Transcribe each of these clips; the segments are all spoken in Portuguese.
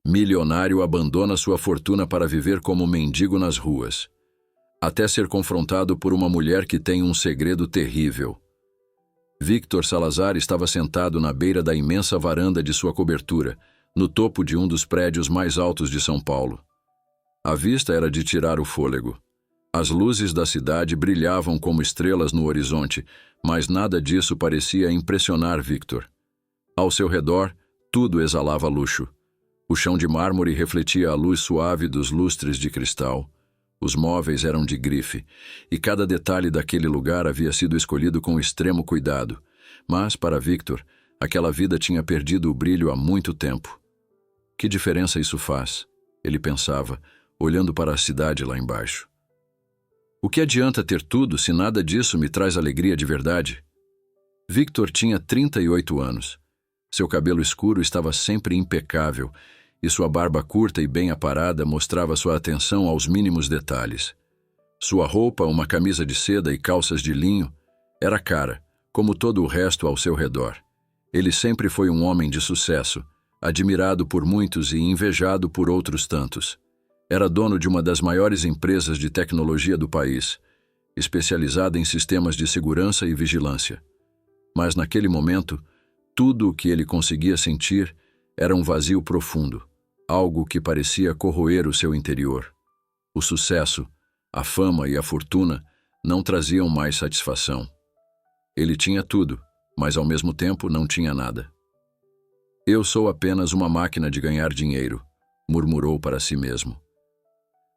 Milionário abandona sua fortuna para viver como mendigo nas ruas, até ser confrontado por uma mulher que tem um segredo terrível. Victor Salazar estava sentado na beira da imensa varanda de sua cobertura, no topo de um dos prédios mais altos de São Paulo. A vista era de tirar o fôlego. As luzes da cidade brilhavam como estrelas no horizonte, mas nada disso parecia impressionar Victor. Ao seu redor, tudo exalava luxo. O chão de mármore refletia a luz suave dos lustres de cristal. Os móveis eram de grife, e cada detalhe daquele lugar havia sido escolhido com extremo cuidado. Mas, para Victor, aquela vida tinha perdido o brilho há muito tempo. Que diferença isso faz? Ele pensava, olhando para a cidade lá embaixo. O que adianta ter tudo se nada disso me traz alegria de verdade? Victor tinha 38 anos. Seu cabelo escuro estava sempre impecável, e sua barba curta e bem aparada mostrava sua atenção aos mínimos detalhes. Sua roupa, uma camisa de seda e calças de linho, era cara, como todo o resto ao seu redor. Ele sempre foi um homem de sucesso, admirado por muitos e invejado por outros tantos. Era dono de uma das maiores empresas de tecnologia do país, especializada em sistemas de segurança e vigilância. Mas naquele momento, tudo o que ele conseguia sentir era um vazio profundo, algo que parecia corroer o seu interior. O sucesso, a fama e a fortuna não traziam mais satisfação. Ele tinha tudo, mas ao mesmo tempo não tinha nada. Eu sou apenas uma máquina de ganhar dinheiro, murmurou para si mesmo.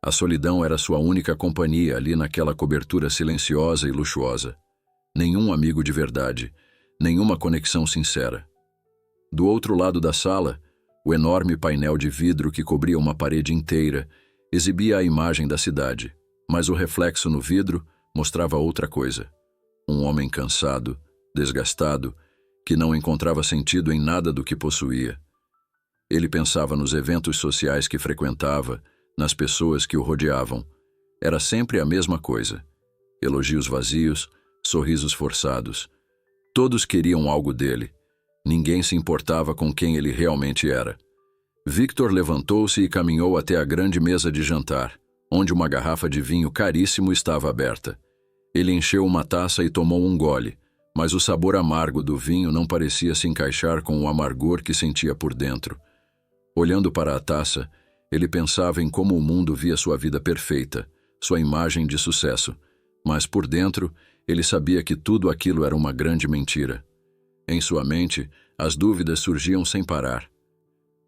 A solidão era sua única companhia ali naquela cobertura silenciosa e luxuosa. Nenhum amigo de verdade, nenhuma conexão sincera. Do outro lado da sala, o enorme painel de vidro que cobria uma parede inteira exibia a imagem da cidade, mas o reflexo no vidro mostrava outra coisa. Um homem cansado, desgastado, que não encontrava sentido em nada do que possuía. Ele pensava nos eventos sociais que frequentava, nas pessoas que o rodeavam. Era sempre a mesma coisa. Elogios vazios, sorrisos forçados. Todos queriam algo dele. Ninguém se importava com quem ele realmente era. Victor levantou-se e caminhou até a grande mesa de jantar, onde uma garrafa de vinho caríssimo estava aberta. Ele encheu uma taça e tomou um gole, mas o sabor amargo do vinho não parecia se encaixar com o amargor que sentia por dentro. Olhando para a taça, ele pensava em como o mundo via sua vida perfeita, sua imagem de sucesso, mas por dentro, ele sabia que tudo aquilo era uma grande mentira. Em sua mente, as dúvidas surgiam sem parar.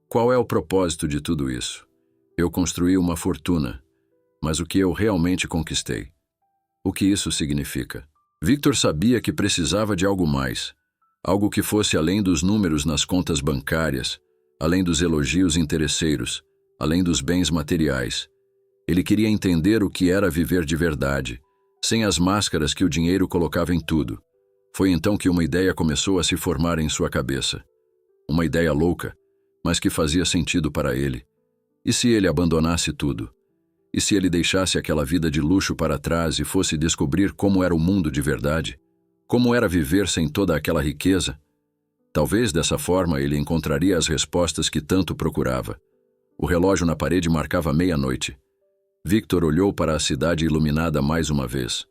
Qual é o propósito de tudo isso? Eu construí uma fortuna, mas o que eu realmente conquistei? O que isso significa? Victor sabia que precisava de algo mais, algo que fosse além dos números nas contas bancárias, além dos elogios interesseiros, além dos bens materiais. Ele queria entender o que era viver de verdade, sem as máscaras que o dinheiro colocava em tudo. Foi então que uma ideia começou a se formar em sua cabeça. Uma ideia louca, mas que fazia sentido para ele. E se ele abandonasse tudo? E se ele deixasse aquela vida de luxo para trás e fosse descobrir como era o mundo de verdade? Como era viver sem toda aquela riqueza? Talvez dessa forma ele encontraria as respostas que tanto procurava. O relógio na parede marcava meia-noite. Victor olhou para a cidade iluminada mais uma vez.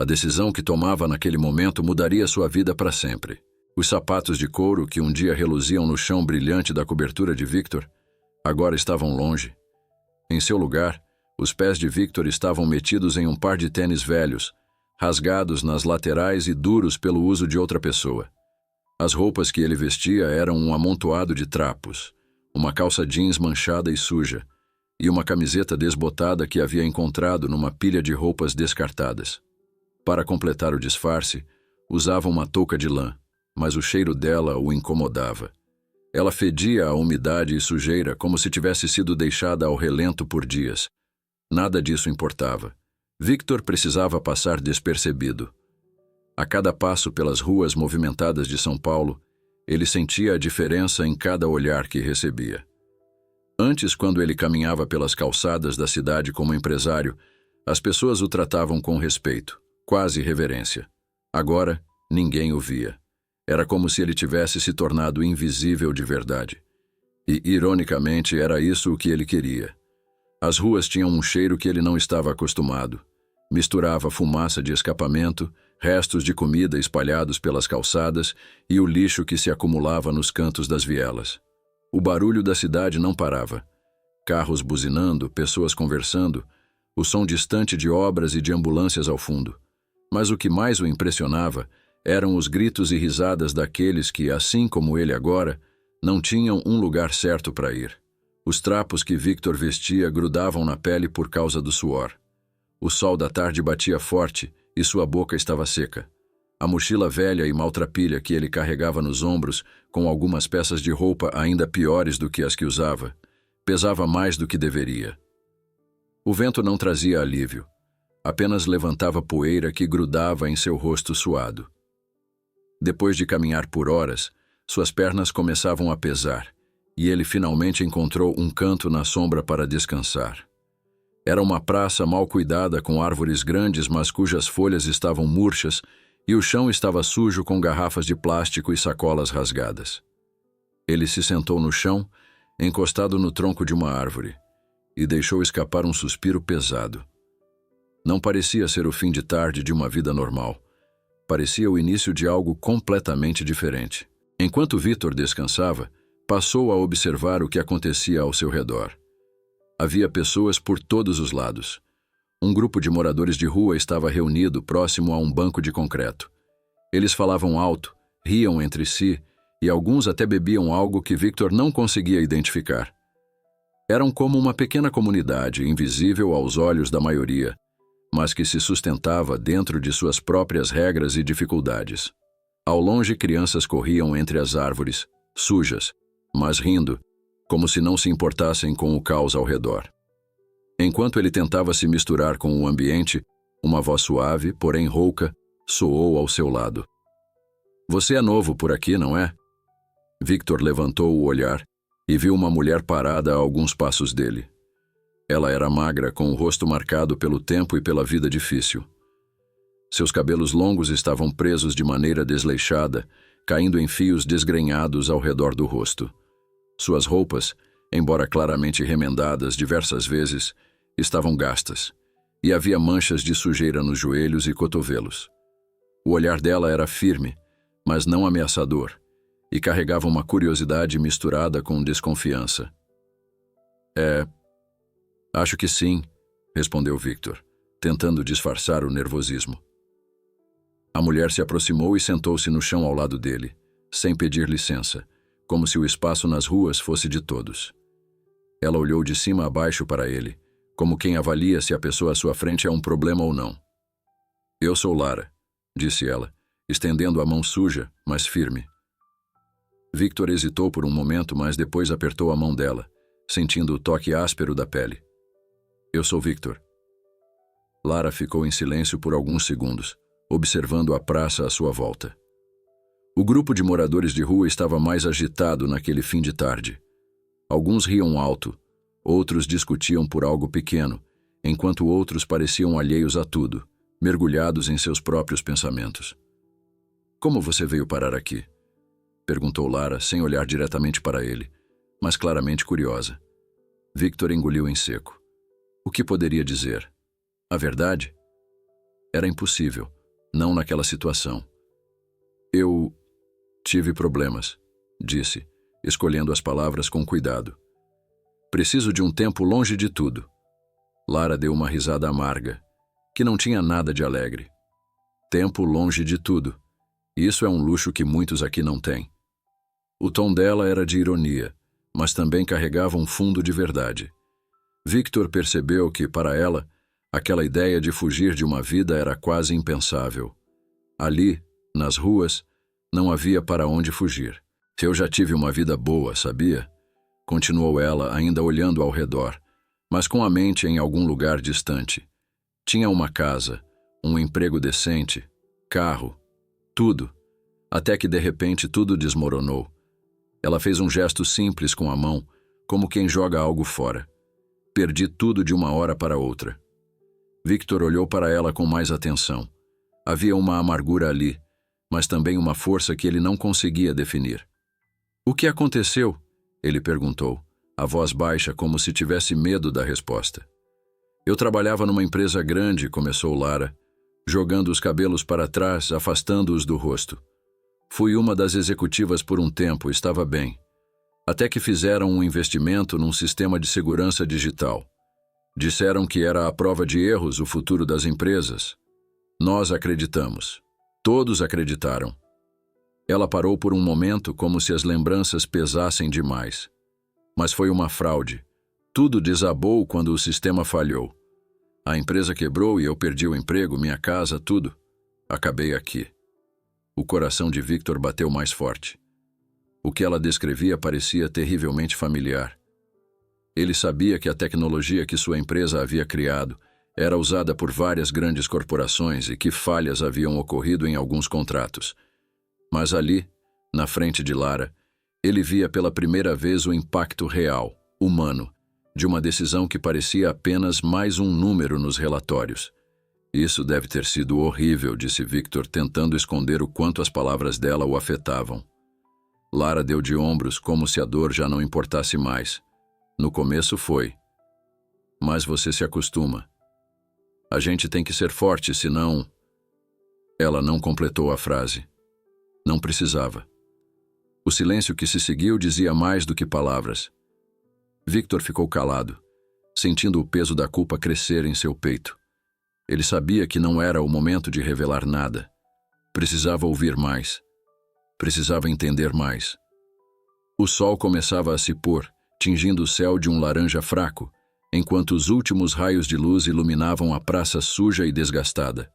A decisão que tomava naquele momento mudaria sua vida para sempre. Os sapatos de couro que um dia reluziam no chão brilhante da cobertura de Victor, agora estavam longe. Em seu lugar, os pés de Victor estavam metidos em um par de tênis velhos, rasgados nas laterais e duros pelo uso de outra pessoa. As roupas que ele vestia eram um amontoado de trapos, uma calça jeans manchada e suja, e uma camiseta desbotada que havia encontrado numa pilha de roupas descartadas. Para completar o disfarce, usava uma touca de lã, mas o cheiro dela o incomodava. Ela fedia a umidade e sujeira como se tivesse sido deixada ao relento por dias. Nada disso importava. Victor precisava passar despercebido. A cada passo pelas ruas movimentadas de São Paulo, ele sentia a diferença em cada olhar que recebia. Antes, quando ele caminhava pelas calçadas da cidade como empresário, as pessoas o tratavam com respeito, quase reverência. Agora, ninguém o via. Era como se ele tivesse se tornado invisível de verdade. E, ironicamente, era isso o que ele queria. As ruas tinham um cheiro que ele não estava acostumado. Misturava fumaça de escapamento, restos de comida espalhados pelas calçadas e o lixo que se acumulava nos cantos das vielas. O barulho da cidade não parava. Carros buzinando, pessoas conversando, o som distante de obras e de ambulâncias ao fundo. Mas o que mais o impressionava eram os gritos e risadas daqueles que, assim como ele agora, não tinham um lugar certo para ir. Os trapos que Victor vestia grudavam na pele por causa do suor. O sol da tarde batia forte e sua boca estava seca. A mochila velha e maltrapilha que ele carregava nos ombros, com algumas peças de roupa ainda piores do que as que usava, pesava mais do que deveria. O vento não trazia alívio, apenas levantava poeira que grudava em seu rosto suado. Depois de caminhar por horas, suas pernas começavam a pesar, e ele finalmente encontrou um canto na sombra para descansar. Era uma praça mal cuidada com árvores grandes, mas cujas folhas estavam murchas, e o chão estava sujo com garrafas de plástico e sacolas rasgadas. Ele se sentou no chão, encostado no tronco de uma árvore, e deixou escapar um suspiro pesado. Não parecia ser o fim de tarde de uma vida normal. Parecia o início de algo completamente diferente. Enquanto Victor descansava, passou a observar o que acontecia ao seu redor. Havia pessoas por todos os lados. Um grupo de moradores de rua estava reunido próximo a um banco de concreto. Eles falavam alto, riam entre si, e alguns até bebiam algo que Victor não conseguia identificar. Eram como uma pequena comunidade, invisível aos olhos da maioria, mas que se sustentava dentro de suas próprias regras e dificuldades. Ao longe, crianças corriam entre as árvores, sujas, mas rindo, como se não se importassem com o caos ao redor. Enquanto ele tentava se misturar com o ambiente, uma voz suave, porém rouca, soou ao seu lado. "Você é novo por aqui, não é?" Victor levantou o olhar e viu uma mulher parada a alguns passos dele. Ela era magra, com o rosto marcado pelo tempo e pela vida difícil. Seus cabelos longos estavam presos de maneira desleixada, caindo em fios desgrenhados ao redor do rosto. Suas roupas, embora claramente remendadas diversas vezes, estavam gastas, e havia manchas de sujeira nos joelhos e cotovelos. O olhar dela era firme, mas não ameaçador, e carregava uma curiosidade misturada com desconfiança. Acho que sim", respondeu Victor, tentando disfarçar o nervosismo. A mulher se aproximou e sentou-se no chão ao lado dele, sem pedir licença, como se o espaço nas ruas fosse de todos. Ela olhou de cima a baixo para ele, como quem avalia se a pessoa à sua frente é um problema ou não. "Eu sou Lara", disse ela, estendendo a mão suja, mas firme. Victor hesitou por um momento, mas depois apertou a mão dela, sentindo o toque áspero da pele. "Eu sou Victor." Lara ficou em silêncio por alguns segundos, observando a praça à sua volta. O grupo de moradores de rua estava mais agitado naquele fim de tarde. Alguns riam alto, outros discutiam por algo pequeno, enquanto outros pareciam alheios a tudo, mergulhados em seus próprios pensamentos. "Como você veio parar aqui?" perguntou Lara, sem olhar diretamente para ele, mas claramente curiosa. Victor engoliu em seco. O que poderia dizer? A verdade? Era impossível, não naquela situação. "Eu tive problemas", disse, escolhendo as palavras com cuidado. "Preciso de um tempo longe de tudo." Lara deu uma risada amarga, que não tinha nada de alegre. Tempo longe de tudo. Isso é um luxo que muitos aqui não têm. O tom dela era de ironia, mas também carregava um fundo de verdade. Victor percebeu que, para ela, aquela ideia de fugir de uma vida era quase impensável. Ali, nas ruas, não havia para onde fugir. "Eu já tive uma vida boa, sabia?" continuou ela, ainda olhando ao redor, mas com a mente em algum lugar distante. Tinha uma casa, um emprego decente, carro, tudo, até que de repente tudo desmoronou. Ela fez um gesto simples com a mão, como quem joga algo fora. "Perdi tudo de uma hora para outra." Victor olhou para ela com mais atenção. Havia uma amargura ali, mas também uma força que ele não conseguia definir. "O que aconteceu?" Ele perguntou, a voz baixa como se tivesse medo da resposta. Eu trabalhava numa empresa grande, começou Lara, jogando os cabelos para trás, afastando-os do rosto. Fui uma das executivas por um tempo, estava bem. Até que fizeram um investimento num sistema de segurança digital. Disseram que era a prova de erros o futuro das empresas. Nós acreditamos. Todos acreditaram. Ela parou por um momento como se as lembranças pesassem demais. Mas foi uma fraude. Tudo desabou quando o sistema falhou. A empresa quebrou e eu perdi o emprego, minha casa, tudo. Acabei aqui. O coração de Victor bateu mais forte. O que ela descrevia parecia terrivelmente familiar. Ele sabia que a tecnologia que sua empresa havia criado era usada por várias grandes corporações e que falhas haviam ocorrido em alguns contratos. Mas ali, na frente de Lara, ele via pela primeira vez o impacto real, humano, de uma decisão que parecia apenas mais um número nos relatórios. Isso deve ter sido horrível, disse Victor, tentando esconder o quanto as palavras dela o afetavam. Lara deu de ombros como se a dor já não importasse mais. No começo foi. Mas você se acostuma. A gente tem que ser forte, senão... Ela não completou a frase. Não precisava. O silêncio que se seguiu dizia mais do que palavras. Victor ficou calado, sentindo o peso da culpa crescer em seu peito. Ele sabia que não era o momento de revelar nada. Precisava ouvir mais. Precisava entender mais. O sol começava a se pôr, tingindo o céu de um laranja fraco, enquanto os últimos raios de luz iluminavam a praça suja e desgastada.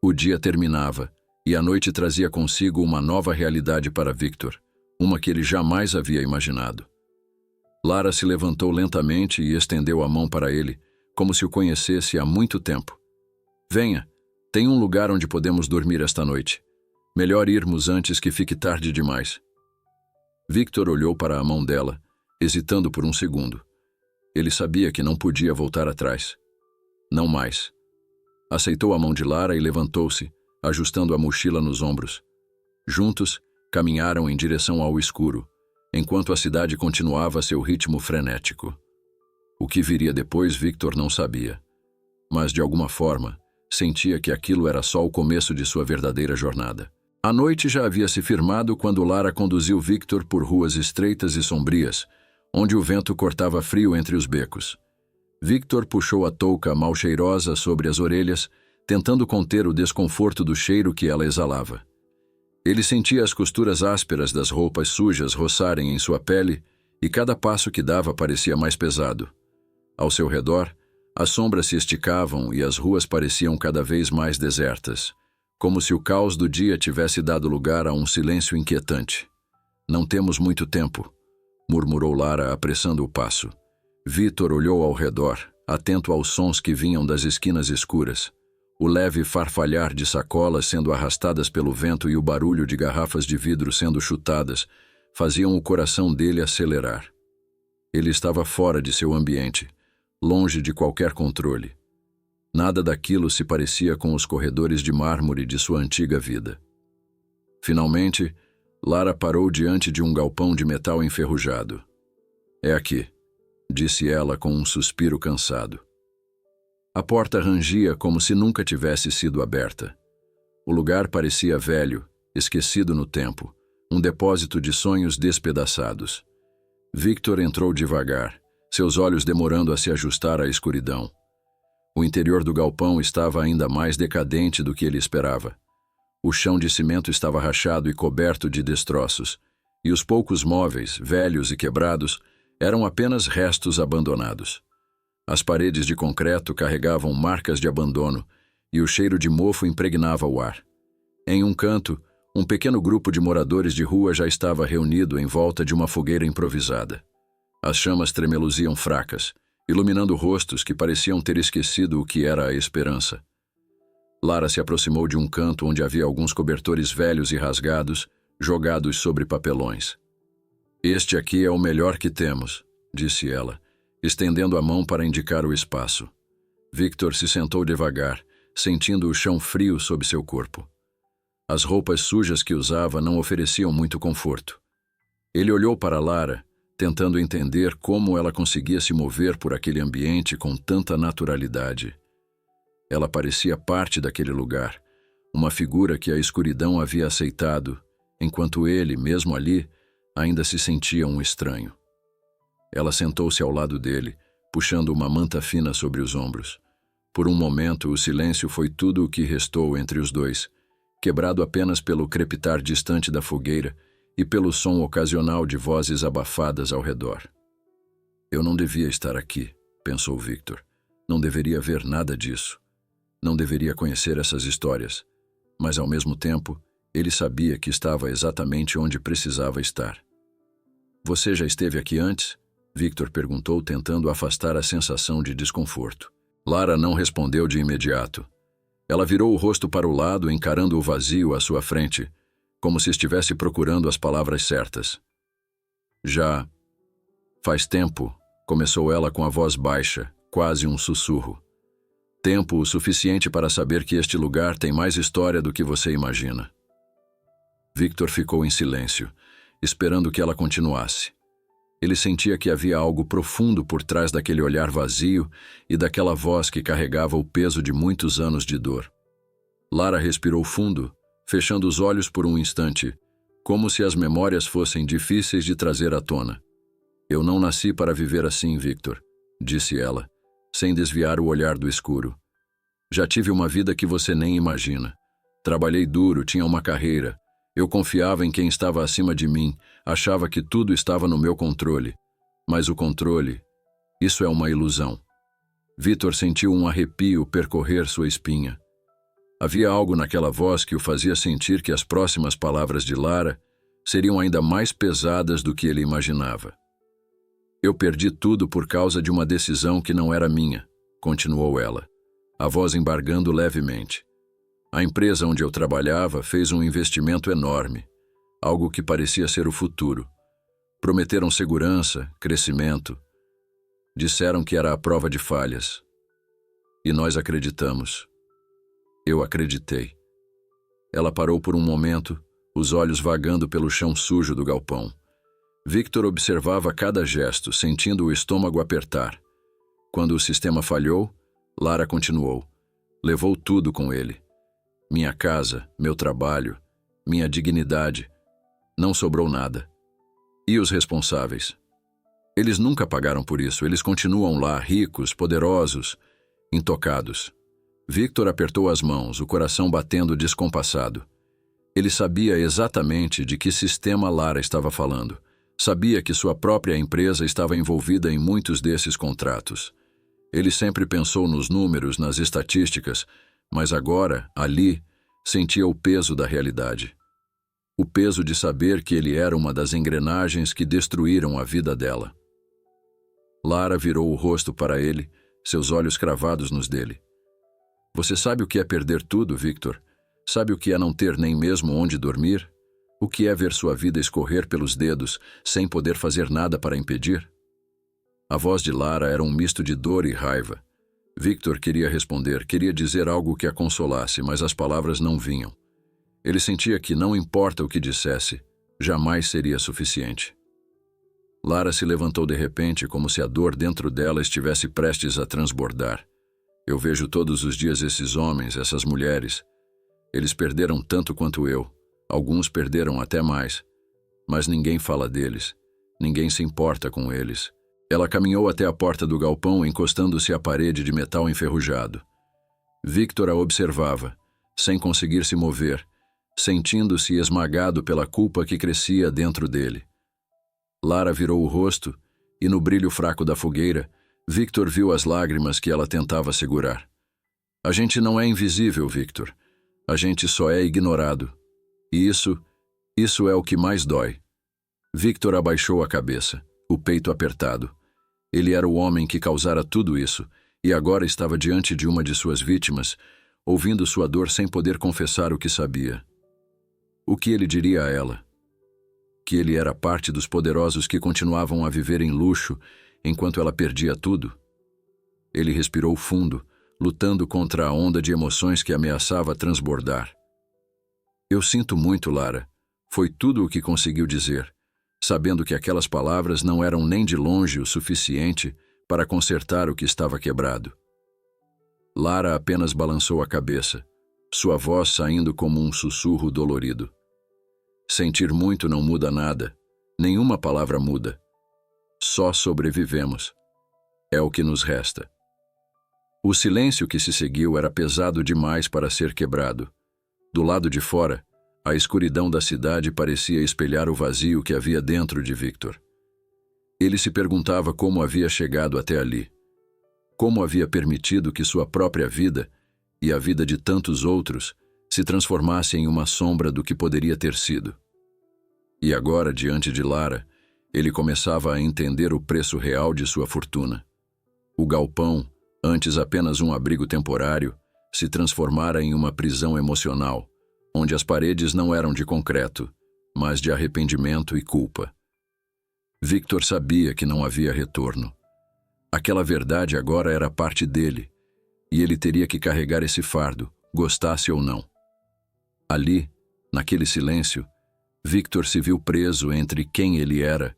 O dia terminava, e a noite trazia consigo uma nova realidade para Victor, uma que ele jamais havia imaginado. Lara se levantou lentamente e estendeu a mão para ele, como se o conhecesse há muito tempo. Venha, tem um lugar onde podemos dormir esta noite. Melhor irmos antes que fique tarde demais. Victor olhou para a mão dela, hesitando por um segundo. Ele sabia que não podia voltar atrás. Não mais. Aceitou a mão de Lara e levantou-se, ajustando a mochila nos ombros. Juntos, caminharam em direção ao escuro, enquanto a cidade continuava seu ritmo frenético. O que viria depois Victor não sabia. Mas, de alguma forma, sentia que aquilo era só o começo de sua verdadeira jornada. A noite já havia se firmado quando Lara conduziu Victor por ruas estreitas e sombrias, onde o vento cortava frio entre os becos. Victor puxou a touca mal cheirosa sobre as orelhas, tentando conter o desconforto do cheiro que ela exalava. Ele sentia as costuras ásperas das roupas sujas roçarem em sua pele e cada passo que dava parecia mais pesado. Ao seu redor, as sombras se esticavam e as ruas pareciam cada vez mais desertas, como se o caos do dia tivesse dado lugar a um silêncio inquietante. Não temos muito tempo, murmurou Lara, apressando o passo. Victor olhou ao redor, atento aos sons que vinham das esquinas escuras. O leve farfalhar de sacolas sendo arrastadas pelo vento e o barulho de garrafas de vidro sendo chutadas faziam o coração dele acelerar. Ele estava fora de seu ambiente, longe de qualquer controle. Nada daquilo se parecia com os corredores de mármore de sua antiga vida. Finalmente, Lara parou diante de um galpão de metal enferrujado. É aqui, disse ela com um suspiro cansado. A porta rangia como se nunca tivesse sido aberta. O lugar parecia velho, esquecido no tempo, um depósito de sonhos despedaçados. Victor entrou devagar, seus olhos demorando a se ajustar à escuridão. O interior do galpão estava ainda mais decadente do que ele esperava. O chão de cimento estava rachado e coberto de destroços, e os poucos móveis, velhos e quebrados, eram apenas restos abandonados. As paredes de concreto carregavam marcas de abandono e o cheiro de mofo impregnava o ar. Em um canto, um pequeno grupo de moradores de rua já estava reunido em volta de uma fogueira improvisada. As chamas tremeluziam fracas, iluminando rostos que pareciam ter esquecido o que era a esperança. Lara se aproximou de um canto onde havia alguns cobertores velhos e rasgados, jogados sobre papelões. Este aqui é o melhor que temos, disse ela, estendendo a mão para indicar o espaço. Victor se sentou devagar, sentindo o chão frio sob seu corpo. As roupas sujas que usava não ofereciam muito conforto. Ele olhou para Lara, tentando entender como ela conseguia se mover por aquele ambiente com tanta naturalidade. Ela parecia parte daquele lugar, uma figura que a escuridão havia aceitado, enquanto ele, mesmo ali, ainda se sentia um estranho. Ela sentou-se ao lado dele, puxando uma manta fina sobre os ombros. Por um momento, o silêncio foi tudo o que restou entre os dois, quebrado apenas pelo crepitar distante da fogueira e pelo som ocasional de vozes abafadas ao redor. Eu não devia estar aqui, pensou Victor. Não deveria ver nada disso. Não deveria conhecer essas histórias. Mas, ao mesmo tempo, ele sabia que estava exatamente onde precisava estar. Você já esteve aqui antes? Victor perguntou, tentando afastar a sensação de desconforto. Lara não respondeu de imediato. Ela virou o rosto para o lado, encarando o vazio à sua frente, como se estivesse procurando as palavras certas. Já faz tempo, começou ela com a voz baixa, quase um sussurro. Tempo o suficiente para saber que este lugar tem mais história do que você imagina. Victor ficou em silêncio, esperando que ela continuasse. Ele sentia que havia algo profundo por trás daquele olhar vazio e daquela voz que carregava o peso de muitos anos de dor. Lara respirou fundo, fechando os olhos por um instante, como se as memórias fossem difíceis de trazer à tona. Eu não nasci para viver assim, Victor, disse ela, sem desviar o olhar do escuro. Já tive uma vida que você nem imagina. Trabalhei duro, tinha uma carreira. Eu confiava em quem estava acima de mim, achava que tudo estava no meu controle. Mas o controle, isso é uma ilusão. Victor sentiu um arrepio percorrer sua espinha. Havia algo naquela voz que o fazia sentir que as próximas palavras de Lara seriam ainda mais pesadas do que ele imaginava. Eu perdi tudo por causa de uma decisão que não era minha, continuou ela, a voz embargando levemente. A empresa onde eu trabalhava fez um investimento enorme, algo que parecia ser o futuro. Prometeram segurança, crescimento. Disseram que era a prova de falhas. E nós acreditamos. Eu acreditei. Ela parou por um momento, os olhos vagando pelo chão sujo do galpão. Victor observava cada gesto, sentindo o estômago apertar. Quando o sistema falhou, Lara continuou. Levou tudo com ele. Minha casa, meu trabalho, minha dignidade. Não sobrou nada. E os responsáveis? Eles nunca pagaram por isso, eles continuam lá, ricos, poderosos, intocados. Victor apertou as mãos, o coração batendo descompassado. Ele sabia exatamente de que sistema Lara estava falando. Sabia que sua própria empresa estava envolvida em muitos desses contratos. Ele sempre pensou nos números, nas estatísticas, mas agora, ali, sentia o peso da realidade. O peso de saber que ele era uma das engrenagens que destruíram a vida dela. Lara virou o rosto para ele, seus olhos cravados nos dele. Você sabe o que é perder tudo, Victor? Sabe o que é não ter nem mesmo onde dormir? O que é ver sua vida escorrer pelos dedos, sem poder fazer nada para impedir? A voz de Lara era um misto de dor e raiva. Victor queria responder, queria dizer algo que a consolasse, mas as palavras não vinham. Ele sentia que, não importa o que dissesse, jamais seria suficiente. Lara se levantou de repente, como se a dor dentro dela estivesse prestes a transbordar. Eu vejo todos os dias esses homens, essas mulheres. Eles perderam tanto quanto eu. Alguns perderam até mais. Mas ninguém fala deles. Ninguém se importa com eles. Ela caminhou até a porta do galpão, encostando-se à parede de metal enferrujado. Victor a observava, sem conseguir se mover, sentindo-se esmagado pela culpa que crescia dentro dele. Lara virou o rosto e, no brilho fraco da fogueira, Victor viu as lágrimas que ela tentava segurar. A gente não é invisível, Victor. A gente só é ignorado. E isso é o que mais dói. Victor abaixou a cabeça, o peito apertado. Ele era o homem que causara tudo isso, e agora estava diante de uma de suas vítimas, ouvindo sua dor sem poder confessar o que sabia. O que ele diria a ela? Que ele era parte dos poderosos que continuavam a viver em luxo, enquanto ela perdia tudo? Ele respirou fundo, lutando contra a onda de emoções que ameaçava transbordar. Eu sinto muito, Lara. Foi tudo o que conseguiu dizer. sabendo que aquelas palavras não eram nem de longe o suficiente para consertar o que estava quebrado. Lara apenas balançou a cabeça, sua voz saindo como um sussurro dolorido. Sentir muito não muda nada, nenhuma palavra muda. Só sobrevivemos. É o que nos resta. O silêncio que se seguiu era pesado demais para ser quebrado. Do lado de fora, a escuridão da cidade parecia espelhar o vazio que havia dentro de Victor. Ele se perguntava como havia chegado até ali. Como havia permitido que sua própria vida, e a vida de tantos outros, se transformasse em uma sombra do que poderia ter sido. E agora, diante de Lara, ele começava a entender o preço real de sua fortuna. O galpão, antes apenas um abrigo temporário, se transformara em uma prisão emocional, onde as paredes não eram de concreto, mas de arrependimento e culpa. Victor sabia que não havia retorno. Aquela verdade agora era parte dele, e ele teria que carregar esse fardo, gostasse ou não. Ali, naquele silêncio, Victor se viu preso entre quem ele era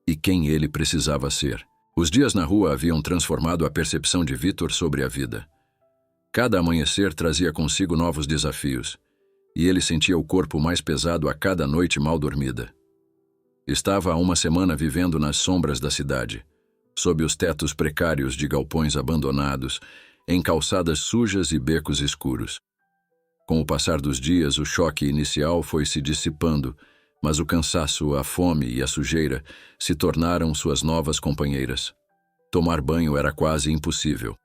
e quem ele precisava ser. Os dias na rua haviam transformado a percepção de Victor sobre a vida. Cada amanhecer trazia consigo novos desafios, e ele sentia o corpo mais pesado a cada noite mal dormida. Estava há uma semana vivendo nas sombras da cidade, sob os tetos precários de galpões abandonados, em calçadas sujas e becos escuros. Com o passar dos dias, o choque inicial foi se dissipando, mas o cansaço, a fome e a sujeira se tornaram suas novas companheiras. Tomar banho era quase impossível.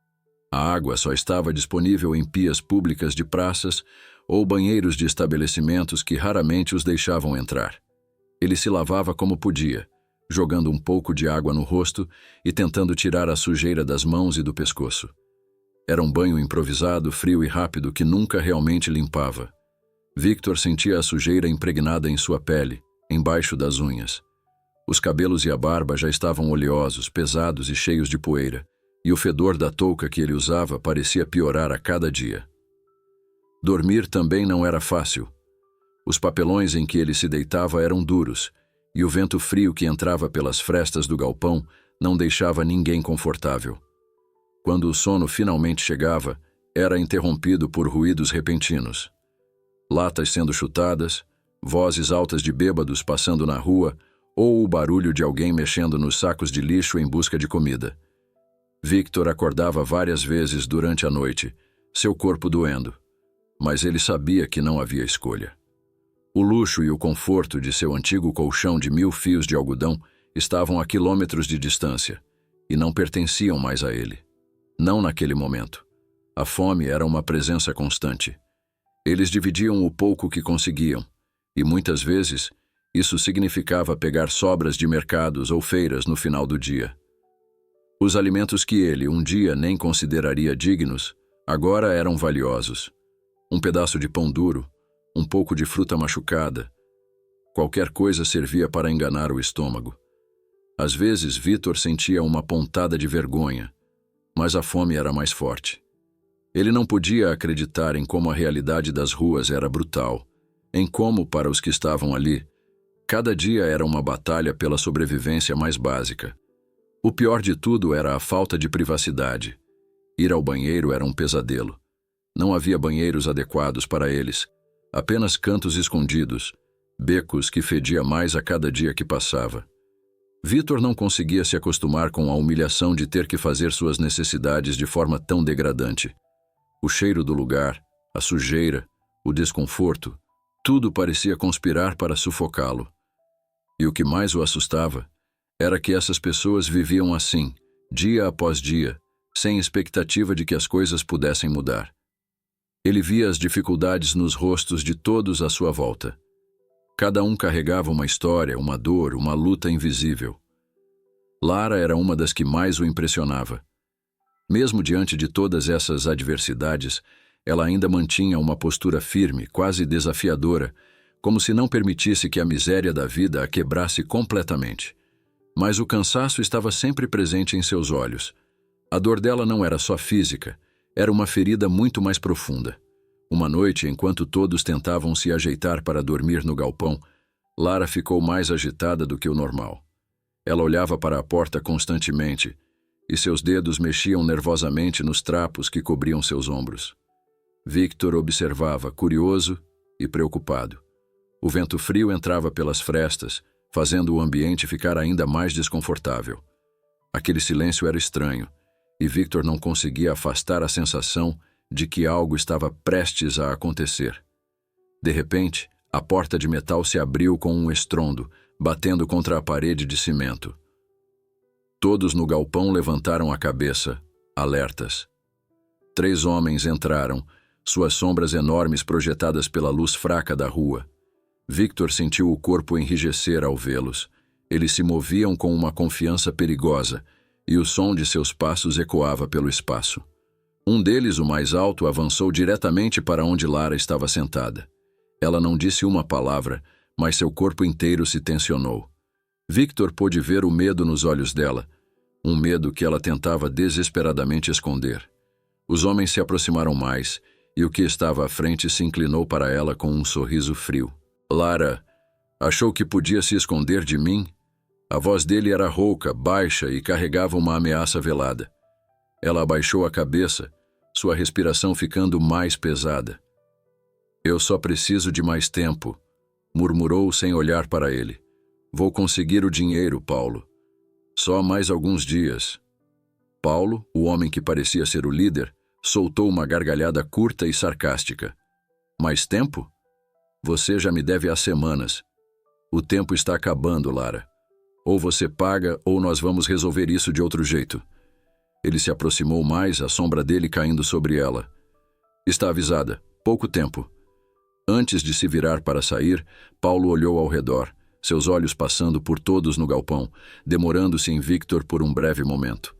A água só estava disponível em pias públicas de praças ou banheiros de estabelecimentos que raramente os deixavam entrar. Ele se lavava como podia, jogando um pouco de água no rosto e tentando tirar a sujeira das mãos e do pescoço. Era um banho improvisado, frio e rápido que nunca realmente limpava. Victor sentia a sujeira impregnada em sua pele, embaixo das unhas. Os cabelos e a barba já estavam oleosos, pesados e cheios de poeira, e o fedor da touca que ele usava parecia piorar a cada dia. Dormir também não era fácil. Os papelões em que ele se deitava eram duros, e o vento frio que entrava pelas frestas do galpão não deixava ninguém confortável. Quando o sono finalmente chegava, era interrompido por ruídos repentinos. Latas sendo chutadas, vozes altas de bêbados passando na rua ou o barulho de alguém mexendo nos sacos de lixo em busca de comida. Victor acordava várias vezes durante a noite, seu corpo doendo, mas ele sabia que não havia escolha. O luxo e o conforto de seu antigo colchão de 1000 fios de algodão estavam a quilômetros de distância e não pertenciam mais a ele. Não naquele momento. A fome era uma presença constante. Eles dividiam o pouco que conseguiam, e muitas vezes isso significava pegar sobras de mercados ou feiras no final do dia. Os alimentos que ele um dia nem consideraria dignos, agora eram valiosos. Um pedaço de pão duro, um pouco de fruta machucada. Qualquer coisa servia para enganar o estômago. Às vezes, Victor sentia uma pontada de vergonha, mas a fome era mais forte. Ele não podia acreditar em como a realidade das ruas era brutal, em como, para os que estavam ali, cada dia era uma batalha pela sobrevivência mais básica. O pior de tudo era a falta de privacidade. Ir ao banheiro era um pesadelo. Não havia banheiros adequados para eles, apenas cantos escondidos, becos que fedia mais a cada dia que passava. Victor não conseguia se acostumar com a humilhação de ter que fazer suas necessidades de forma tão degradante. O cheiro do lugar, a sujeira, o desconforto, tudo parecia conspirar para sufocá-lo. E o que mais o assustava era que essas pessoas viviam assim, dia após dia, sem expectativa de que as coisas pudessem mudar. Ele via as dificuldades nos rostos de todos à sua volta. Cada um carregava uma história, uma dor, uma luta invisível. Lara era uma das que mais o impressionava. Mesmo diante de todas essas adversidades, ela ainda mantinha uma postura firme, quase desafiadora, como se não permitisse que a miséria da vida a quebrasse completamente. Mas o cansaço estava sempre presente em seus olhos. A dor dela não era só física, era uma ferida muito mais profunda. Uma noite, enquanto todos tentavam se ajeitar para dormir no galpão, Lara ficou mais agitada do que o normal. Ela olhava para a porta constantemente, e seus dedos mexiam nervosamente nos trapos que cobriam seus ombros. Victor observava, curioso e preocupado. O vento frio entrava pelas frestas, fazendo o ambiente ficar ainda mais desconfortável. Aquele silêncio era estranho, e Victor não conseguia afastar a sensação de que algo estava prestes a acontecer. De repente, a porta de metal se abriu com um estrondo, batendo contra a parede de cimento. Todos no galpão levantaram a cabeça, alertas. 3 homens entraram, suas sombras enormes projetadas pela luz fraca da rua. Victor sentiu o corpo enrijecer ao vê-los. Eles se moviam com uma confiança perigosa, e o som de seus passos ecoava pelo espaço. Um deles, o mais alto, avançou diretamente para onde Lara estava sentada. Ela não disse uma palavra, mas seu corpo inteiro se tensionou. Victor pôde ver o medo nos olhos dela, um medo que ela tentava desesperadamente esconder. Os homens se aproximaram mais, e o que estava à frente se inclinou para ela com um sorriso frio. Lara, achou que podia se esconder de mim? A voz dele era rouca, baixa e carregava uma ameaça velada. Ela abaixou a cabeça, sua respiração ficando mais pesada. Eu só preciso de mais tempo, murmurou sem olhar para ele. Vou conseguir o dinheiro, Paulo. Só mais alguns dias. Paulo, o homem que parecia ser o líder, soltou uma gargalhada curta e sarcástica. Mais tempo? Você já me deve há semanas. O tempo está acabando, Lara. Ou você paga, ou nós vamos resolver isso de outro jeito. Ele se aproximou mais, a sombra dele caindo sobre ela. Está avisada. Pouco tempo. Antes de se virar para sair, Paulo olhou ao redor, seus olhos passando por todos no galpão, demorando-se em Victor por um breve momento.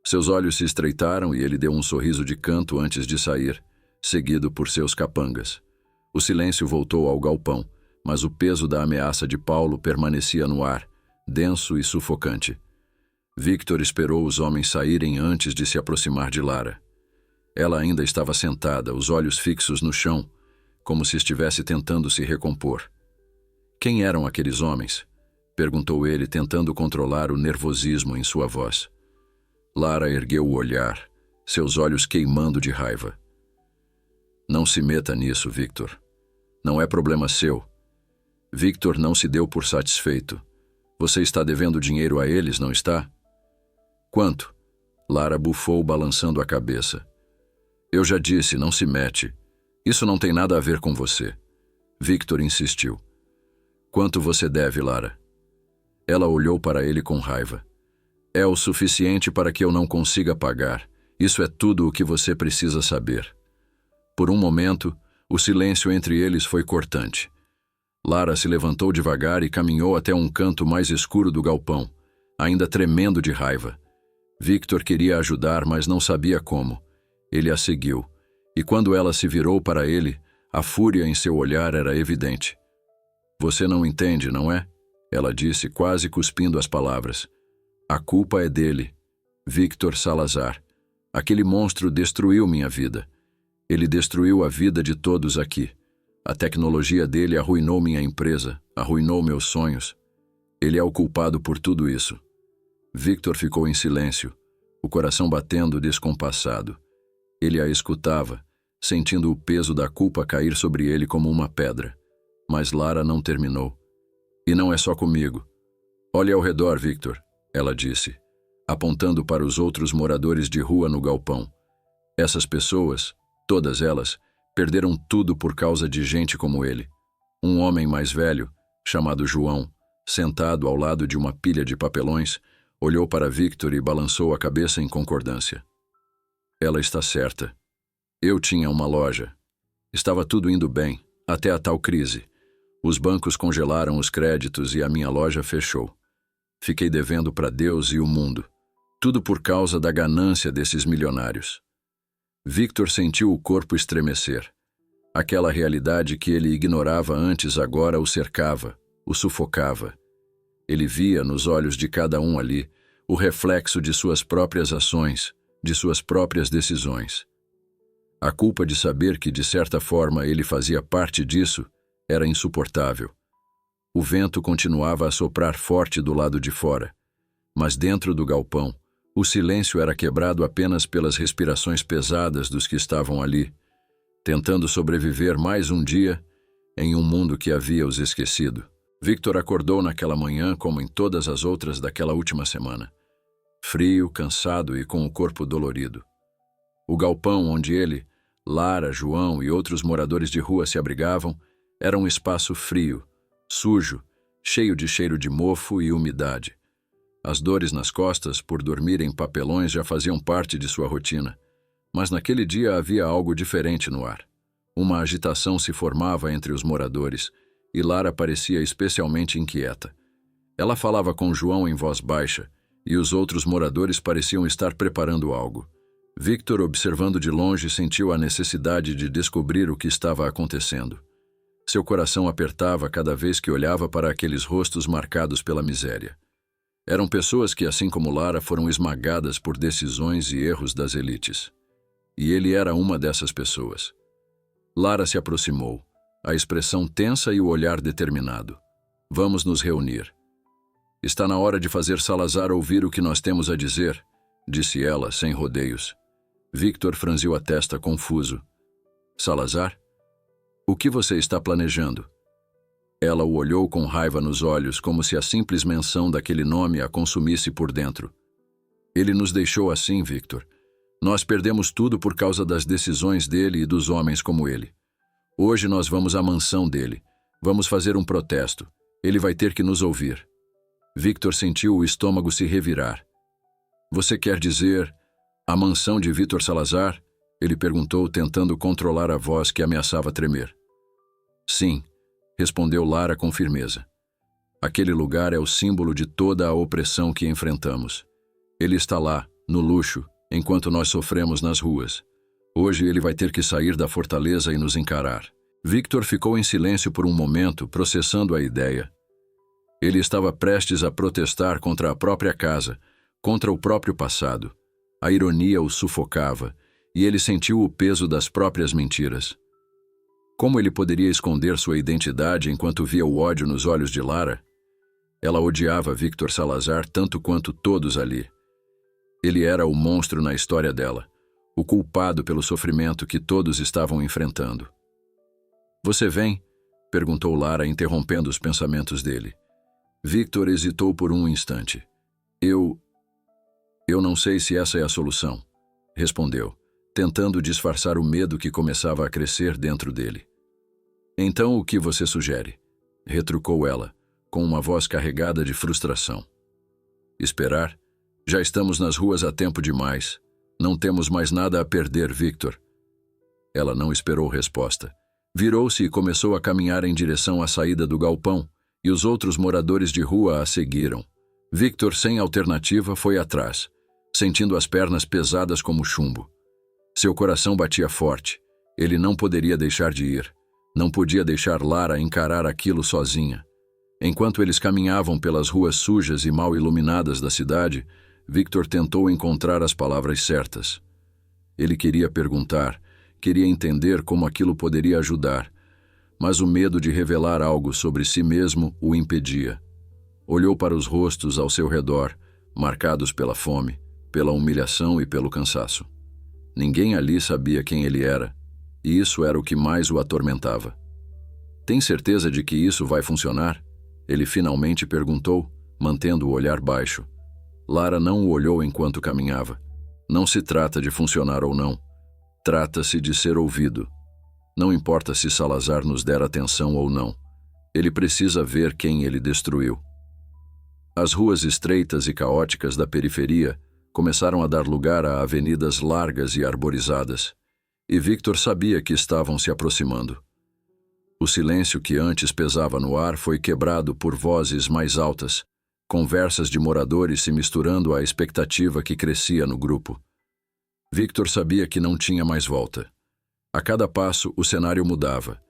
Seus olhos se estreitaram e ele deu um sorriso de canto antes de sair, seguido por seus capangas. O silêncio voltou ao galpão, mas o peso da ameaça de Paulo permanecia no ar, denso e sufocante. Victor esperou os homens saírem antes de se aproximar de Lara. Ela ainda estava sentada, os olhos fixos no chão, como se estivesse tentando se recompor. Quem eram aqueles homens? Perguntou ele, tentando controlar o nervosismo em sua voz. Lara ergueu o olhar, seus olhos queimando de raiva. Não se meta nisso, Victor. Não é problema seu. Victor não se deu por satisfeito. Você está devendo dinheiro a eles, não está? Quanto? Lara bufou, balançando a cabeça. Eu já disse, não se mete. Isso não tem nada a ver com você. Victor insistiu. Quanto você deve, Lara? Ela olhou para ele com raiva. É o suficiente para que eu não consiga pagar. Isso é tudo o que você precisa saber. Por um momento, o silêncio entre eles foi cortante. Lara se levantou devagar e caminhou até um canto mais escuro do galpão, ainda tremendo de raiva. Victor queria ajudar, mas não sabia como. Ele a seguiu, e quando ela se virou para ele, a fúria em seu olhar era evidente. Você não entende, não é? Ela disse, quase cuspindo as palavras. A culpa é dele, Victor Salazar. Aquele monstro destruiu minha vida. Ele destruiu a vida de todos aqui. A tecnologia dele arruinou minha empresa, arruinou meus sonhos. Ele é o culpado por tudo isso. Victor ficou em silêncio, o coração batendo descompassado. Ele a escutava, sentindo o peso da culpa cair sobre ele como uma pedra. Mas Lara não terminou. E não é só comigo. Olhe ao redor, Victor, ela disse, apontando para os outros moradores de rua no galpão. Essas pessoas, todas elas, perderam tudo por causa de gente como ele. Um homem mais velho, chamado João, sentado ao lado de uma pilha de papelões, olhou para Victor e balançou a cabeça em concordância. Ela está certa. Eu tinha uma loja. Estava tudo indo bem, até a tal crise. Os bancos congelaram os créditos e a minha loja fechou. Fiquei devendo para Deus e o mundo. Tudo por causa da ganância desses milionários. Victor sentiu o corpo estremecer. Aquela realidade que ele ignorava antes agora o cercava, o sufocava. Ele via nos olhos de cada um ali o reflexo de suas próprias ações, de suas próprias decisões. A culpa de saber que, de certa forma, ele fazia parte disso era insuportável. O vento continuava a soprar forte do lado de fora, mas dentro do galpão, o silêncio era quebrado apenas pelas respirações pesadas dos que estavam ali, tentando sobreviver mais um dia em um mundo que havia os esquecido. Victor acordou naquela manhã como em todas as outras daquela última semana, frio, cansado e com o corpo dolorido. O galpão onde ele, Lara, João e outros moradores de rua se abrigavam era um espaço frio, sujo, cheio de cheiro de mofo e umidade. As dores nas costas por dormir em papelões já faziam parte de sua rotina, mas naquele dia havia algo diferente no ar. Uma agitação se formava entre os moradores e Lara parecia especialmente inquieta. Ela falava com João em voz baixa e os outros moradores pareciam estar preparando algo. Victor, observando de longe, sentiu a necessidade de descobrir o que estava acontecendo. Seu coração apertava cada vez que olhava para aqueles rostos marcados pela miséria. Eram pessoas que, assim como Lara, foram esmagadas por decisões e erros das elites. E ele era uma dessas pessoas. Lara se aproximou, a expressão tensa e o olhar determinado. Vamos nos reunir. Está na hora de fazer Salazar ouvir o que nós temos a dizer, disse ela, sem rodeios. Victor franziu a testa confuso. Salazar? O que você está planejando? Ela o olhou com raiva nos olhos, como se a simples menção daquele nome a consumisse por dentro. Ele nos deixou assim, Victor. Nós perdemos tudo por causa das decisões dele e dos homens como ele. Hoje nós vamos à mansão dele. Vamos fazer um protesto. Ele vai ter que nos ouvir. Victor sentiu o estômago se revirar. Você quer dizer a mansão de Vítor Salazar? Ele perguntou, tentando controlar a voz que ameaçava tremer. Sim, respondeu Lara com firmeza. Aquele lugar é o símbolo de toda a opressão que enfrentamos. Ele está lá, no luxo, enquanto nós sofremos nas ruas. Hoje ele vai ter que sair da fortaleza e nos encarar. Victor ficou em silêncio por um momento, processando a ideia. Ele estava prestes a protestar contra a própria casa, contra o próprio passado. A ironia o sufocava, e ele sentiu o peso das próprias mentiras. Como ele poderia esconder sua identidade enquanto via o ódio nos olhos de Lara? Ela odiava Víctor Salazar tanto quanto todos ali. Ele era o monstro na história dela, o culpado pelo sofrimento que todos estavam enfrentando. Você vem? Perguntou Lara, interrompendo os pensamentos dele. Victor hesitou por um instante. Eu não sei se essa é a solução, respondeu, tentando disfarçar o medo que começava a crescer dentro dele. Então o que você sugere? Retrucou ela, com uma voz carregada de frustração. Esperar? Já estamos nas ruas há tempo demais. Não temos mais nada a perder, Victor. Ela não esperou resposta. Virou-se e começou a caminhar em direção à saída do galpão, e os outros moradores de rua a seguiram. Victor, sem alternativa, foi atrás, sentindo as pernas pesadas como chumbo. Seu coração batia forte. Ele não poderia deixar de ir. Não podia deixar Lara encarar aquilo sozinha. Enquanto eles caminhavam pelas ruas sujas e mal iluminadas da cidade, Victor tentou encontrar as palavras certas. Ele queria perguntar, queria entender como aquilo poderia ajudar, mas o medo de revelar algo sobre si mesmo o impedia. Olhou para os rostos ao seu redor, marcados pela fome, pela humilhação e pelo cansaço. Ninguém ali sabia quem ele era, e isso era o que mais o atormentava. Tem certeza de que isso vai funcionar? Ele finalmente perguntou, mantendo o olhar baixo. Lara não o olhou enquanto caminhava. Não se trata de funcionar ou não. Trata-se de ser ouvido. Não importa se Salazar nos der atenção ou não. Ele precisa ver quem ele destruiu. As ruas estreitas e caóticas da periferia começaram a dar lugar a avenidas largas e arborizadas, e Victor sabia que estavam se aproximando. O silêncio que antes pesava no ar foi quebrado por vozes mais altas, conversas de moradores se misturando à expectativa que crescia no grupo. Victor sabia que não tinha mais volta. A cada passo, o cenário mudava.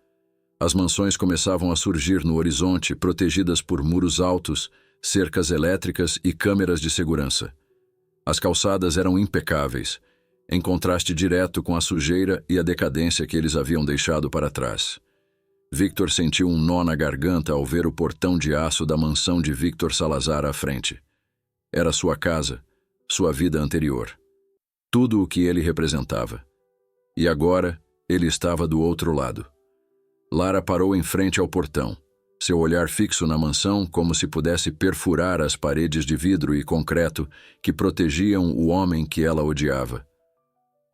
As mansões começavam a surgir no horizonte, protegidas por muros altos, cercas elétricas e câmeras de segurança. As calçadas eram impecáveis, em contraste direto com a sujeira e a decadência que eles haviam deixado para trás. Victor sentiu um nó na garganta ao ver o portão de aço da mansão de Victor Salazar à frente. Era sua casa, sua vida anterior. Tudo o que ele representava. E agora, ele estava do outro lado. Lara parou em frente ao portão, seu olhar fixo na mansão como se pudesse perfurar as paredes de vidro e concreto que protegiam o homem que ela odiava.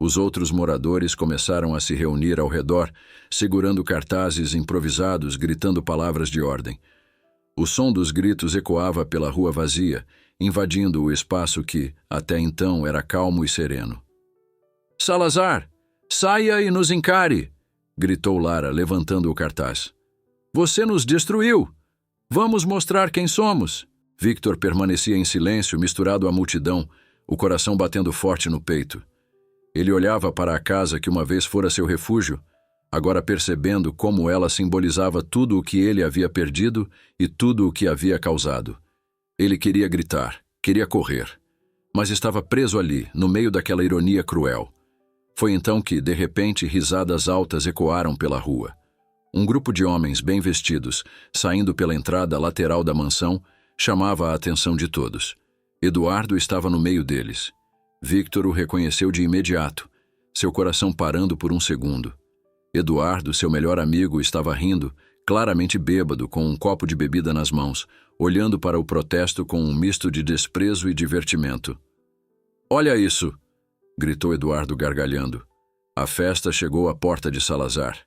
Os outros moradores começaram a se reunir ao redor, segurando cartazes improvisados, gritando palavras de ordem. O som dos gritos ecoava pela rua vazia, invadindo o espaço que, até então, era calmo e sereno. "Salazar, saia e nos encare!" gritou Lara, levantando o cartaz. "Você nos destruiu! Vamos mostrar quem somos!" Victor permanecia em silêncio, misturado à multidão, o coração batendo forte no peito. Ele olhava para a casa que uma vez fora seu refúgio, agora percebendo como ela simbolizava tudo o que ele havia perdido e tudo o que havia causado. Ele queria gritar, queria correr, mas estava preso ali, no meio daquela ironia cruel. Foi então que, de repente, risadas altas ecoaram pela rua. Um grupo de homens bem vestidos, saindo pela entrada lateral da mansão, chamava a atenção de todos. Eduardo estava no meio deles. Victor o reconheceu de imediato, seu coração parando por um segundo. Eduardo, seu melhor amigo, estava rindo, claramente bêbado, com um copo de bebida nas mãos, olhando para o protesto com um misto de desprezo e divertimento. "Olha isso!" gritou Eduardo gargalhando. A festa chegou à porta de Salazar.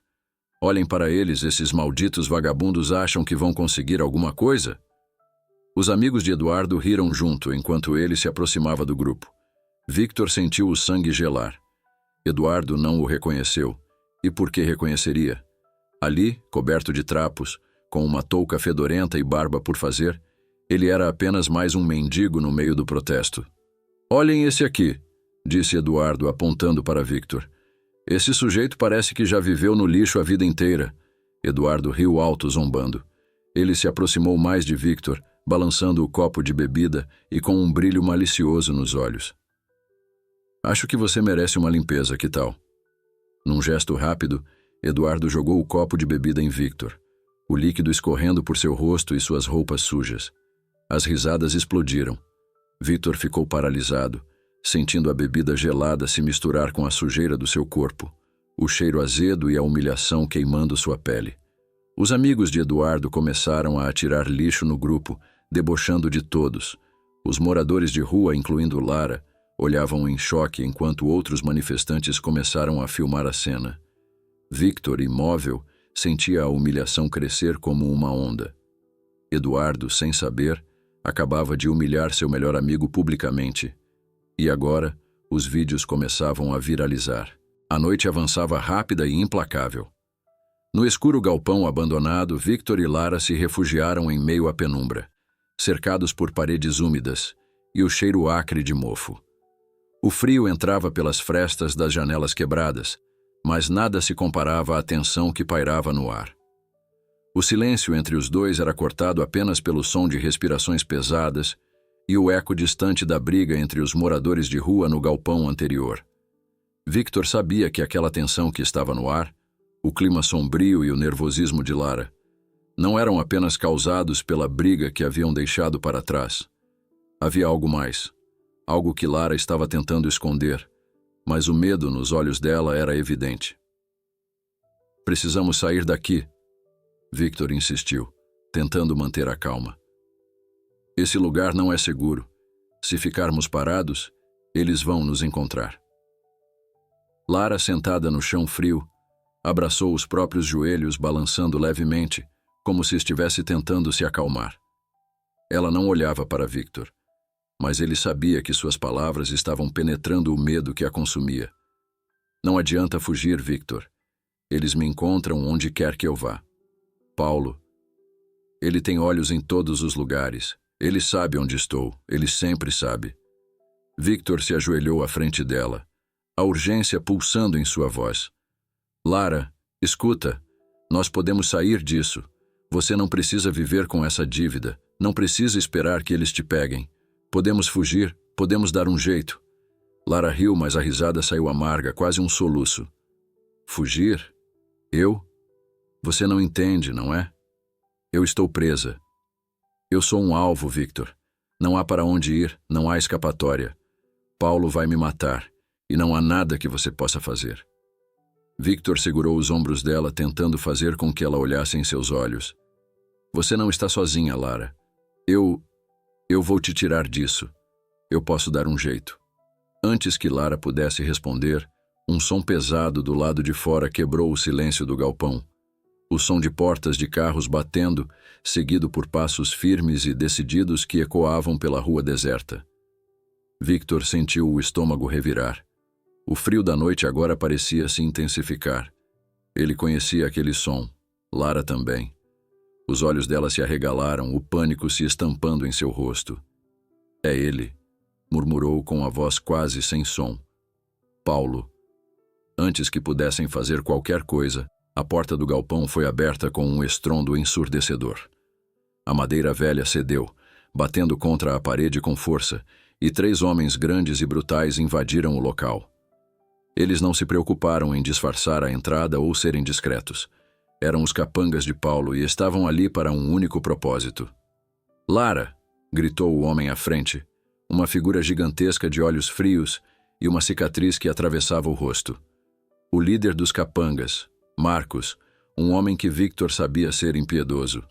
"Olhem para eles, esses malditos vagabundos acham que vão conseguir alguma coisa?" Os amigos de Eduardo riram junto enquanto ele se aproximava do grupo. Victor sentiu o sangue gelar. Eduardo não o reconheceu. E por que reconheceria? Ali, coberto de trapos, com uma touca fedorenta e barba por fazer, ele era apenas mais um mendigo no meio do protesto. "Olhem esse aqui", disse Eduardo, apontando para Victor. "Esse sujeito parece que já viveu no lixo a vida inteira." Eduardo riu alto, zombando. Ele se aproximou mais de Victor, balançando o copo de bebida e com um brilho malicioso nos olhos. "Acho que você merece uma limpeza, que tal?" Num gesto rápido, Eduardo jogou o copo de bebida em Victor, o líquido escorrendo por seu rosto e suas roupas sujas. As risadas explodiram. Victor ficou paralisado, sentindo a bebida gelada se misturar com a sujeira do seu corpo, o cheiro azedo e a humilhação queimando sua pele. Os amigos de Eduardo começaram a atirar lixo no grupo, debochando de todos. Os moradores de rua, incluindo Lara, olhavam em choque enquanto outros manifestantes começaram a filmar a cena. Victor, imóvel, sentia a humilhação crescer como uma onda. Eduardo, sem saber, acabava de humilhar seu melhor amigo publicamente. E agora, os vídeos começavam a viralizar. A noite avançava rápida e implacável. No escuro galpão abandonado, Victor e Lara se refugiaram em meio à penumbra, cercados por paredes úmidas e o cheiro acre de mofo. O frio entrava pelas frestas das janelas quebradas, mas nada se comparava à tensão que pairava no ar. O silêncio entre os dois era cortado apenas pelo som de respirações pesadas e o eco distante da briga entre os moradores de rua no galpão anterior. Victor sabia que aquela tensão que estava no ar, o clima sombrio e o nervosismo de Lara, não eram apenas causados pela briga que haviam deixado para trás. Havia algo mais. Algo que Lara estava tentando esconder, mas o medo nos olhos dela era evidente. "Precisamos sair daqui", Victor insistiu, tentando manter a calma. "Esse lugar não é seguro. Se ficarmos parados, eles vão nos encontrar." Lara, sentada no chão frio, abraçou os próprios joelhos, balançando levemente, como se estivesse tentando se acalmar. Ela não olhava para Victor, mas ele sabia que suas palavras estavam penetrando o medo que a consumia. "Não adianta fugir, Victor. Eles me encontram onde quer que eu vá. Paulo. Ele tem olhos em todos os lugares. Ele sabe onde estou. Ele sempre sabe." Victor se ajoelhou à frente dela, a urgência pulsando em sua voz. "Lara, escuta. Nós podemos sair disso. Você não precisa viver com essa dívida. Não precisa esperar que eles te peguem. Podemos fugir, podemos dar um jeito." Lara riu, mas a risada saiu amarga, quase um soluço. "Fugir? Eu? Você não entende, não é? Eu estou presa. Eu sou um alvo, Victor. Não há para onde ir, não há escapatória. Paulo vai me matar, e não há nada que você possa fazer. Victor segurou os ombros dela, tentando fazer com que ela olhasse em seus olhos. Você não está sozinha, Lara. Eu vou te tirar disso. Eu posso dar um jeito. Antes que Lara pudesse responder, um som pesado do lado de fora quebrou o silêncio do galpão. O som de portas de carros batendo, seguido por passos firmes e decididos que ecoavam pela rua deserta. Victor sentiu o estômago revirar. O frio da noite agora parecia se intensificar. Ele conhecia aquele som. Lara também. Os olhos dela se arregalaram, o pânico se estampando em seu rosto. É ele, murmurou com a voz quase sem som. Paulo. Antes que pudessem fazer qualquer coisa, a porta do galpão foi aberta com um estrondo ensurdecedor. A madeira velha cedeu, batendo contra a parede com força, e 3 homens grandes e brutais invadiram o local. Eles não se preocuparam em disfarçar a entrada ou serem discretos. Eram os capangas de Paulo e estavam ali para um único propósito. Lara! Gritou o homem à frente, uma figura gigantesca de olhos frios e uma cicatriz que atravessava o rosto. O líder dos capangas, Marcos, um homem que Victor sabia ser impiedoso.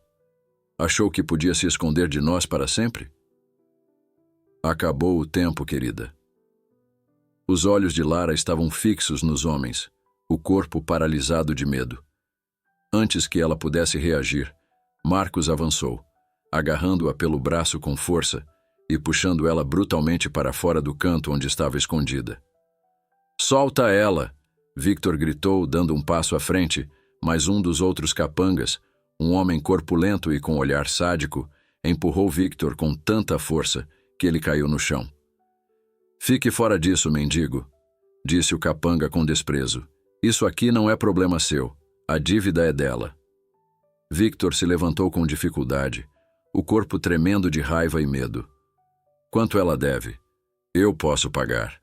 Achou que podia se esconder de nós para sempre? Acabou o tempo, querida. Os olhos de Lara estavam fixos nos homens, o corpo paralisado de medo. Antes que ela pudesse reagir, Marcos avançou, agarrando-a pelo braço com força e puxando ela brutalmente para fora do canto onde estava escondida. Solta ela! Victor gritou, dando um passo à frente, mas um dos outros capangas, um homem corpulento e com olhar sádico, empurrou Victor com tanta força que ele caiu no chão. Fique fora disso, mendigo, disse o capanga com desprezo. Isso aqui não é problema seu. A dívida é dela. Victor se levantou com dificuldade, o corpo tremendo de raiva e medo. Quanto ela deve? Eu posso pagar.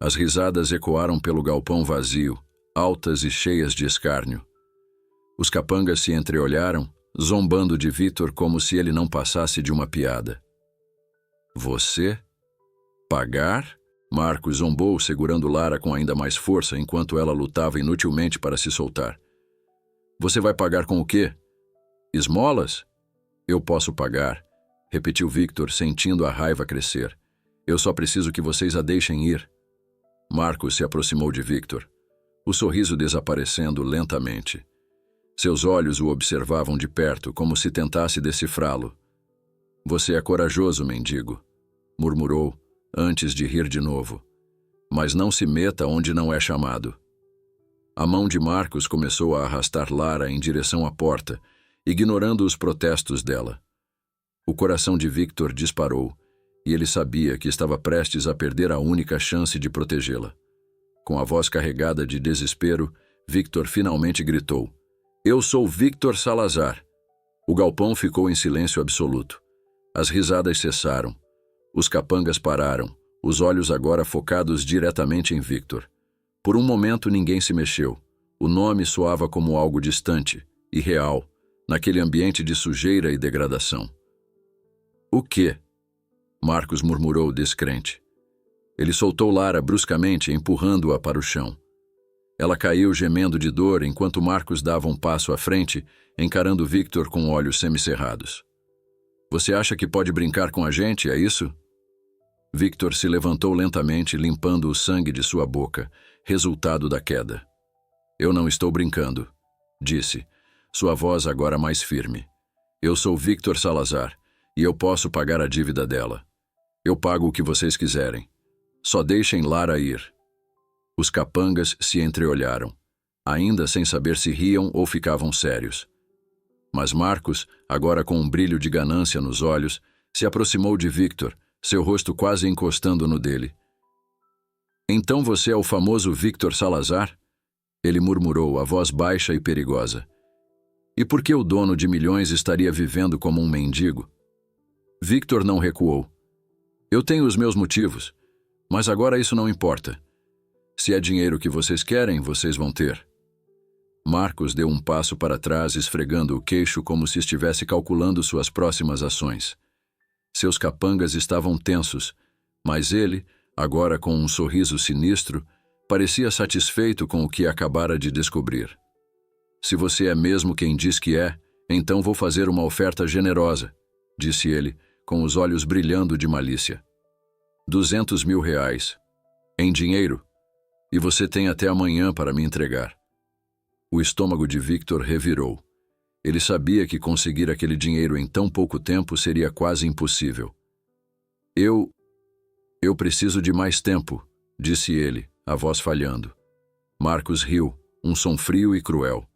As risadas ecoaram pelo galpão vazio, altas e cheias de escárnio. Os capangas se entreolharam, zombando de Victor como se ele não passasse de uma piada. Você? Pagar? Marcos zombou, segurando Lara com ainda mais força enquanto ela lutava inutilmente para se soltar. Você vai pagar com o quê? Esmolas? Eu posso pagar, repetiu Victor, sentindo a raiva crescer. Eu só preciso que vocês a deixem ir. Marcos se aproximou de Victor, o sorriso desaparecendo lentamente. Seus olhos o observavam de perto, como se tentasse decifrá-lo. Você é corajoso, mendigo, murmurou, antes de rir de novo. Mas não se meta onde não é chamado. A mão de Marcos começou a arrastar Lara em direção à porta, ignorando os protestos dela. O coração de Victor disparou, e ele sabia que estava prestes a perder a única chance de protegê-la. Com a voz carregada de desespero, Victor finalmente gritou: Eu sou Victor Salazar. O galpão ficou em silêncio absoluto. As risadas cessaram. Os capangas pararam, os olhos agora focados diretamente em Victor. Por um momento ninguém se mexeu. O nome soava como algo distante, irreal, naquele ambiente de sujeira e degradação. O quê? Marcos murmurou descrente. Ele soltou Lara bruscamente, empurrando-a para o chão. Ela caiu gemendo de dor enquanto Marcos dava um passo à frente, encarando Victor com olhos semicerrados. Você acha que pode brincar com a gente, é isso? Victor se levantou lentamente, limpando o sangue de sua boca, resultado da queda. Eu não estou brincando, disse, sua voz agora mais firme. Eu sou Victor Salazar, e eu posso pagar a dívida dela. Eu pago o que vocês quiserem. Só deixem Lara ir. Os capangas se entreolharam, ainda sem saber se riam ou ficavam sérios. Mas Marcos, agora com um brilho de ganância nos olhos, se aproximou de Victor, seu rosto quase encostando no dele. Então você é o famoso Victor Salazar? Ele murmurou, a voz baixa e perigosa. E por que o dono de milhões estaria vivendo como um mendigo? Victor não recuou. Eu tenho os meus motivos, mas agora isso não importa. Se é dinheiro que vocês querem, vocês vão ter. Marcos deu um passo para trás, esfregando o queixo como se estivesse calculando suas próximas ações. Seus capangas estavam tensos, mas ele, agora com um sorriso sinistro, parecia satisfeito com o que acabara de descobrir. Se você é mesmo quem diz que é, então vou fazer uma oferta generosa, disse ele, com os olhos brilhando de malícia. 200 mil reais. Em dinheiro. E você tem até amanhã para me entregar. O estômago de Victor revirou. Ele sabia que conseguir aquele dinheiro em tão pouco tempo seria quase impossível. Eu preciso de mais tempo, disse ele, a voz falhando. Marcos riu, um som frio e cruel.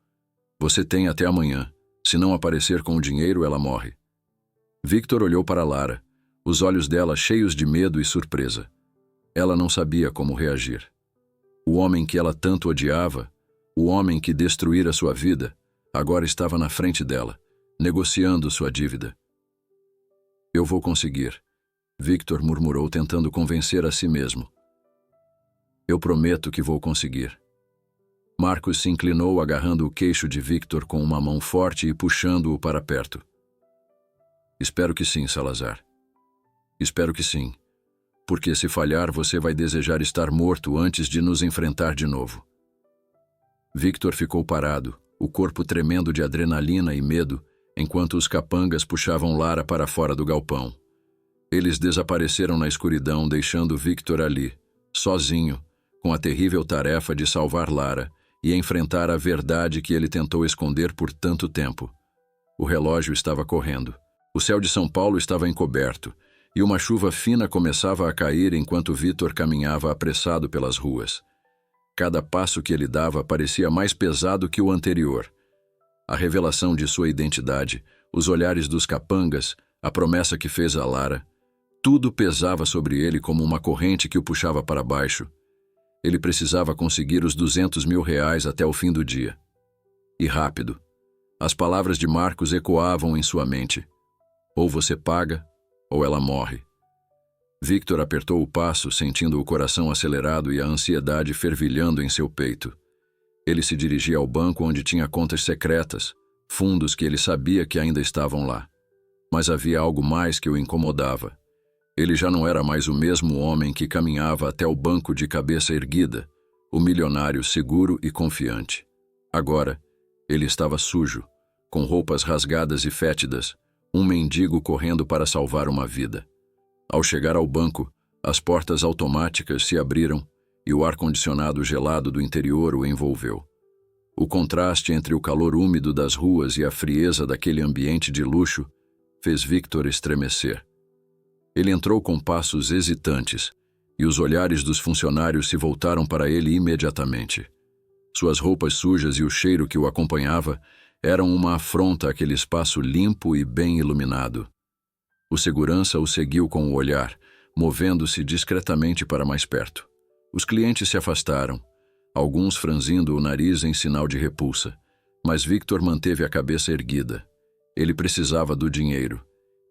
Você tem até amanhã. Se não aparecer com o dinheiro, ela morre. Victor olhou para Lara, os olhos dela cheios de medo e surpresa. Ela não sabia como reagir. O homem que ela tanto odiava, o homem que destruíra sua vida, agora estava na frente dela, negociando sua dívida. Eu vou conseguir, Victor murmurou, tentando convencer a si mesmo. Eu prometo que vou conseguir. Marcos se inclinou, agarrando o queixo de Victor com uma mão forte e puxando-o para perto. Espero que sim, Salazar. Espero que sim. Porque se falhar, você vai desejar estar morto antes de nos enfrentar de novo. Victor ficou parado, o corpo tremendo de adrenalina e medo, enquanto os capangas puxavam Lara para fora do galpão. Eles desapareceram na escuridão, deixando Victor ali, sozinho, com a terrível tarefa de salvar Lara e enfrentar a verdade que ele tentou esconder por tanto tempo. O relógio estava correndo. O céu de São Paulo estava encoberto, e uma chuva fina começava a cair enquanto Victor caminhava apressado pelas ruas. Cada passo que ele dava parecia mais pesado que o anterior. A revelação de sua identidade, os olhares dos capangas, a promessa que fez a Lara, tudo pesava sobre ele como uma corrente que o puxava para baixo. Ele precisava conseguir os 200 mil reais até o fim do dia. E rápido. As palavras de Marcos ecoavam em sua mente. Ou você paga, ou ela morre. Victor apertou o passo, sentindo o coração acelerado e a ansiedade fervilhando em seu peito. Ele se dirigia ao banco onde tinha contas secretas, fundos que ele sabia que ainda estavam lá. Mas havia algo mais que o incomodava. Ele já não era mais o mesmo homem que caminhava até o banco de cabeça erguida, o milionário seguro e confiante. Agora, ele estava sujo, com roupas rasgadas e fétidas, um mendigo correndo para salvar uma vida. Ao chegar ao banco, as portas automáticas se abriram e o ar-condicionado gelado do interior o envolveu. O contraste entre o calor úmido das ruas e a frieza daquele ambiente de luxo fez Victor estremecer. Ele entrou com passos hesitantes e os olhares dos funcionários se voltaram para ele imediatamente. Suas roupas sujas e o cheiro que o acompanhava eram uma afronta àquele espaço limpo e bem iluminado. O segurança o seguiu com o olhar, movendo-se discretamente para mais perto. Os clientes se afastaram, alguns franzindo o nariz em sinal de repulsa, mas Victor manteve a cabeça erguida. Ele precisava do dinheiro,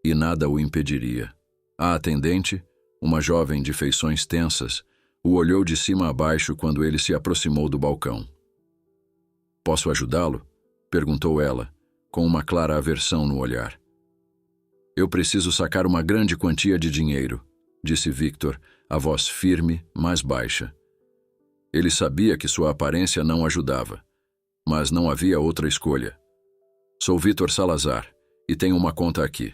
e nada o impediria. A atendente, uma jovem de feições tensas, o olhou de cima a baixo quando ele se aproximou do balcão. "Posso ajudá-lo?" perguntou ela, com uma clara aversão no olhar. "Eu preciso sacar uma grande quantia de dinheiro", disse Victor, a voz firme, mas baixa. Ele sabia que sua aparência não ajudava, mas não havia outra escolha. "Sou Victor Salazar, e tenho uma conta aqui."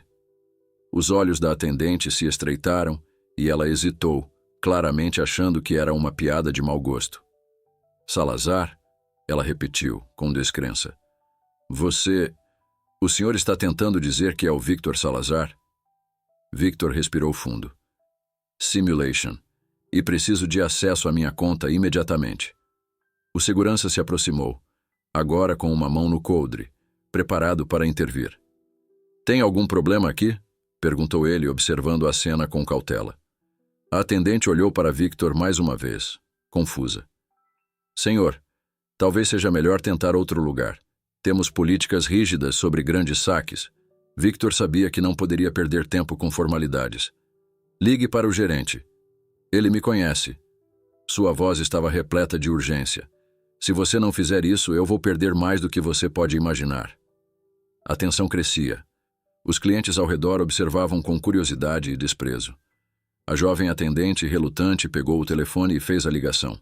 Os olhos da atendente se estreitaram e ela hesitou, claramente achando que era uma piada de mau gosto. "Salazar?" ela repetiu, com descrença. O senhor está tentando dizer que é o Victor Salazar?" Victor respirou fundo. "Simulation. E preciso de acesso à minha conta imediatamente." O segurança se aproximou, agora com uma mão no coldre, preparado para intervir. "Tem algum problema aqui?" perguntou ele, observando a cena com cautela. A atendente olhou para Victor mais uma vez, confusa. "Senhor, talvez seja melhor tentar outro lugar. Temos políticas rígidas sobre grandes saques." Victor sabia que não poderia perder tempo com formalidades. "Ligue para o gerente. Ele me conhece." Sua voz estava repleta de urgência. Se você não fizer isso, eu vou perder mais do que você pode imaginar. A tensão crescia. Os clientes ao redor observavam com curiosidade e desprezo. A jovem atendente, relutante, pegou o telefone e fez a ligação.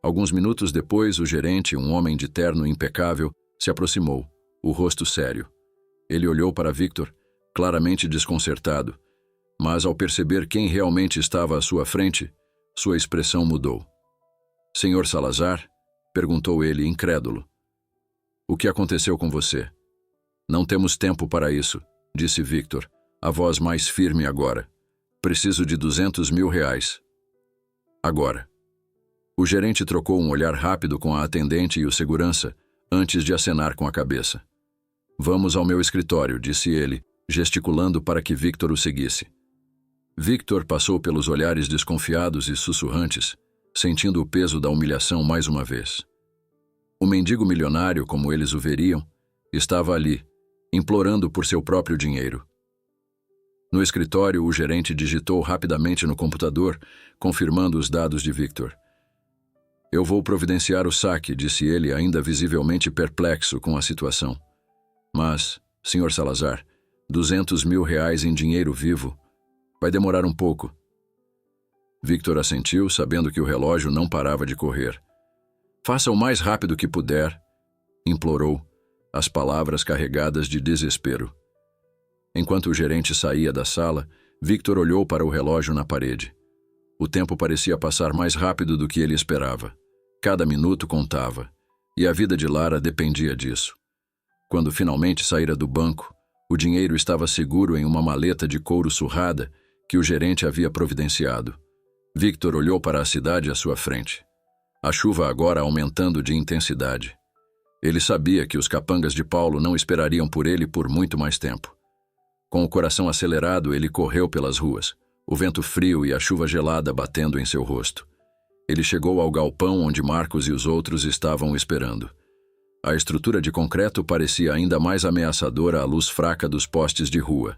Alguns minutos depois, o gerente, um homem de terno impecável, se aproximou, o rosto sério. Ele olhou para Victor, claramente desconcertado, mas ao perceber quem realmente estava à sua frente, sua expressão mudou. "Senhor Salazar?", perguntou ele, incrédulo. "O que aconteceu com você?" "Não temos tempo para isso", disse Victor, a voz mais firme agora. "Preciso de R$ 200.000. Agora." O gerente trocou um olhar rápido com a atendente e o segurança, antes de acenar com a cabeça. "Vamos ao meu escritório", disse ele, gesticulando para que Victor o seguisse. Victor passou pelos olhares desconfiados e sussurrantes, sentindo o peso da humilhação mais uma vez. O mendigo milionário, como eles o veriam, estava ali, implorando por seu próprio dinheiro. No escritório, o gerente digitou rapidamente no computador, confirmando os dados de Victor. "Eu vou providenciar o saque", disse ele, ainda visivelmente perplexo com a situação. "Mas, Sr. Salazar, R$ 200.000 em dinheiro vivo. Vai demorar um pouco." Victor assentiu, sabendo que o relógio não parava de correr. "Faça o mais rápido que puder", implorou, as palavras carregadas de desespero. Enquanto o gerente saía da sala, Victor olhou para o relógio na parede. O tempo parecia passar mais rápido do que ele esperava. Cada minuto contava, e a vida de Lara dependia disso. Quando finalmente saíra do banco, o dinheiro estava seguro em uma maleta de couro surrada que o gerente havia providenciado. Victor olhou para a cidade à sua frente. A chuva agora aumentando de intensidade. Ele sabia que os capangas de Paulo não esperariam por ele por muito mais tempo. Com o coração acelerado, ele correu pelas ruas, o vento frio e a chuva gelada batendo em seu rosto. Ele chegou ao galpão onde Marcos e os outros estavam o esperando. A estrutura de concreto parecia ainda mais ameaçadora à luz fraca dos postes de rua.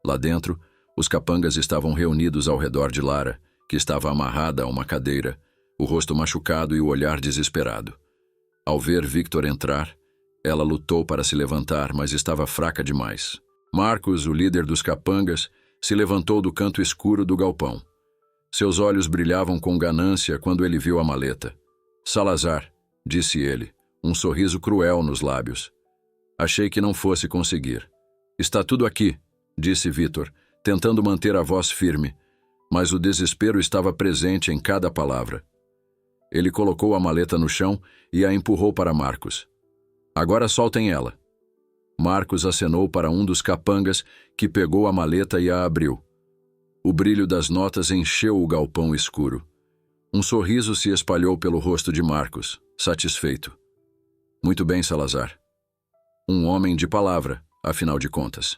Lá dentro, os capangas estavam reunidos ao redor de Lara, que estava amarrada a uma cadeira, o rosto machucado e o olhar desesperado. Ao ver Victor entrar, ela lutou para se levantar, mas estava fraca demais. Marcos, o líder dos capangas, se levantou do canto escuro do galpão. Seus olhos brilhavam com ganância quando ele viu a maleta. "Salazar", disse ele, um sorriso cruel nos lábios. "Achei que não fosse conseguir." "Está tudo aqui", disse Victor, tentando manter a voz firme, mas o desespero estava presente em cada palavra. Ele colocou a maleta no chão e a empurrou para Marcos. "Agora soltem ela." Marcos acenou para um dos capangas, que pegou a maleta e a abriu. O brilho das notas encheu o galpão escuro. Um sorriso se espalhou pelo rosto de Marcos, satisfeito. "Muito bem, Salazar." Um homem de palavra, afinal de contas.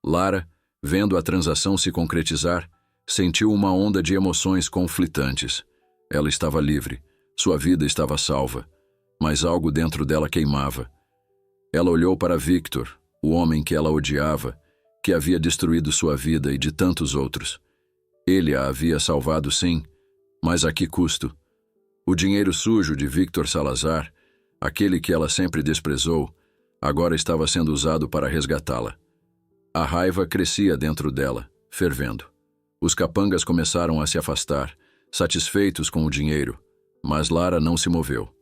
Lara, vendo a transação se concretizar, sentiu uma onda de emoções conflitantes. Ela estava livre, sua vida estava salva, mas algo dentro dela queimava. Ela olhou para Victor, o homem que ela odiava, que havia destruído sua vida e de tantos outros. Ele a havia salvado, sim, mas a que custo? O dinheiro sujo de Victor Salazar, aquele que ela sempre desprezou, agora estava sendo usado para resgatá-la. A raiva crescia dentro dela, fervendo. Os capangas começaram a se afastar, satisfeitos com o dinheiro, mas Lara não se moveu.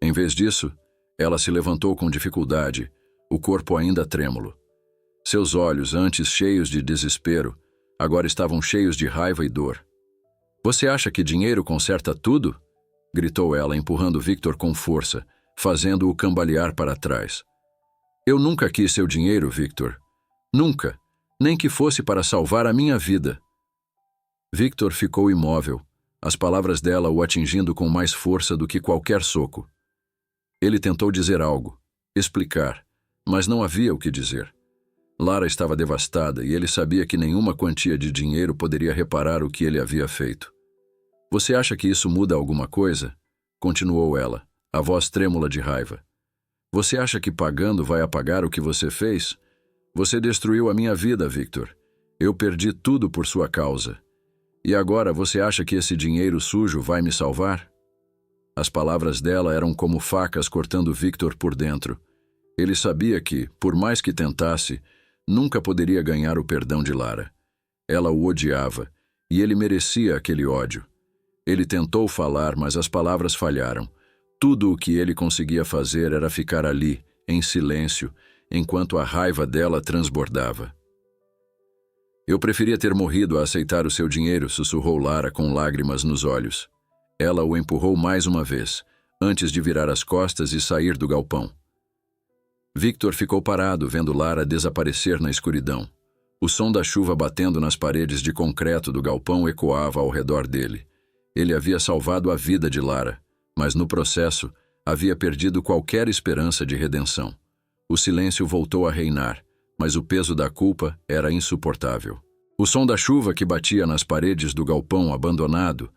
Em vez disso, ela se levantou com dificuldade, o corpo ainda trêmulo. Seus olhos, antes cheios de desespero, agora estavam cheios de raiva e dor. "Você acha que dinheiro conserta tudo?" gritou ela, empurrando Victor com força, fazendo-o cambalear para trás. "Eu nunca quis seu dinheiro, Victor. Nunca, nem que fosse para salvar a minha vida." Victor ficou imóvel, as palavras dela o atingindo com mais força do que qualquer soco. Ele tentou dizer algo, explicar, mas não havia o que dizer. Lara estava devastada e ele sabia que nenhuma quantia de dinheiro poderia reparar o que ele havia feito. "Você acha que isso muda alguma coisa?" continuou ela, a voz trêmula de raiva. "Você acha que pagando vai apagar o que você fez? Você destruiu a minha vida, Victor. Eu perdi tudo por sua causa. E agora você acha que esse dinheiro sujo vai me salvar?" As palavras dela eram como facas cortando Victor por dentro. Ele sabia que, por mais que tentasse, nunca poderia ganhar o perdão de Lara. Ela o odiava, e ele merecia aquele ódio. Ele tentou falar, mas as palavras falharam. Tudo o que ele conseguia fazer era ficar ali, em silêncio, enquanto a raiva dela transbordava. Eu preferia ter morrido a aceitar o seu dinheiro, sussurrou Lara com lágrimas nos olhos. Ela o empurrou mais uma vez, antes de virar as costas e sair do galpão. Victor ficou parado, vendo Lara desaparecer na escuridão. O som da chuva batendo nas paredes de concreto do galpão ecoava ao redor dele. Ele havia salvado a vida de Lara, mas no processo havia perdido qualquer esperança de redenção. O silêncio voltou a reinar, mas o peso da culpa era insuportável. O som da chuva que batia nas paredes do galpão abandonado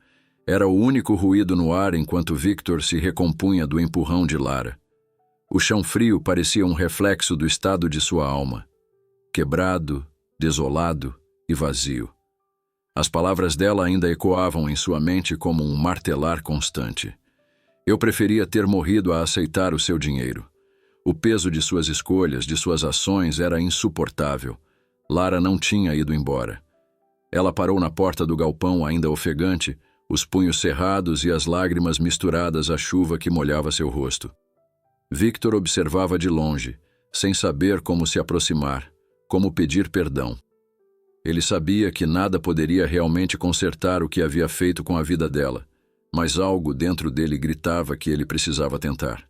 era o único ruído no ar enquanto Victor se recompunha do empurrão de Lara. O chão frio parecia um reflexo do estado de sua alma, quebrado, desolado e vazio. As palavras dela ainda ecoavam em sua mente como um martelar constante. Eu preferia ter morrido a aceitar o seu dinheiro. O peso de suas escolhas, de suas ações, era insuportável. Lara não tinha ido embora. Ela parou na porta do galpão ainda ofegante, os punhos cerrados e as lágrimas misturadas à chuva que molhava seu rosto. Victor observava de longe, sem saber como se aproximar, como pedir perdão. Ele sabia que nada poderia realmente consertar o que havia feito com a vida dela, mas algo dentro dele gritava que ele precisava tentar.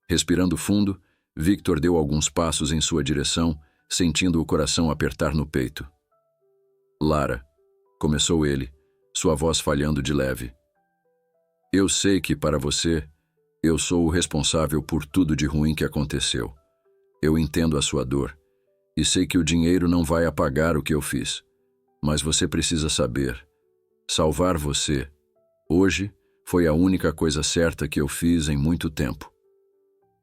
Respirando fundo, Victor deu alguns passos em sua direção, sentindo o coração apertar no peito. Lara, começou ele, sua voz falhando de leve. Eu sei que, para você, eu sou o responsável por tudo de ruim que aconteceu. Eu entendo a sua dor, e sei que o dinheiro não vai apagar o que eu fiz. Mas você precisa saber, salvar você, hoje, foi a única coisa certa que eu fiz em muito tempo.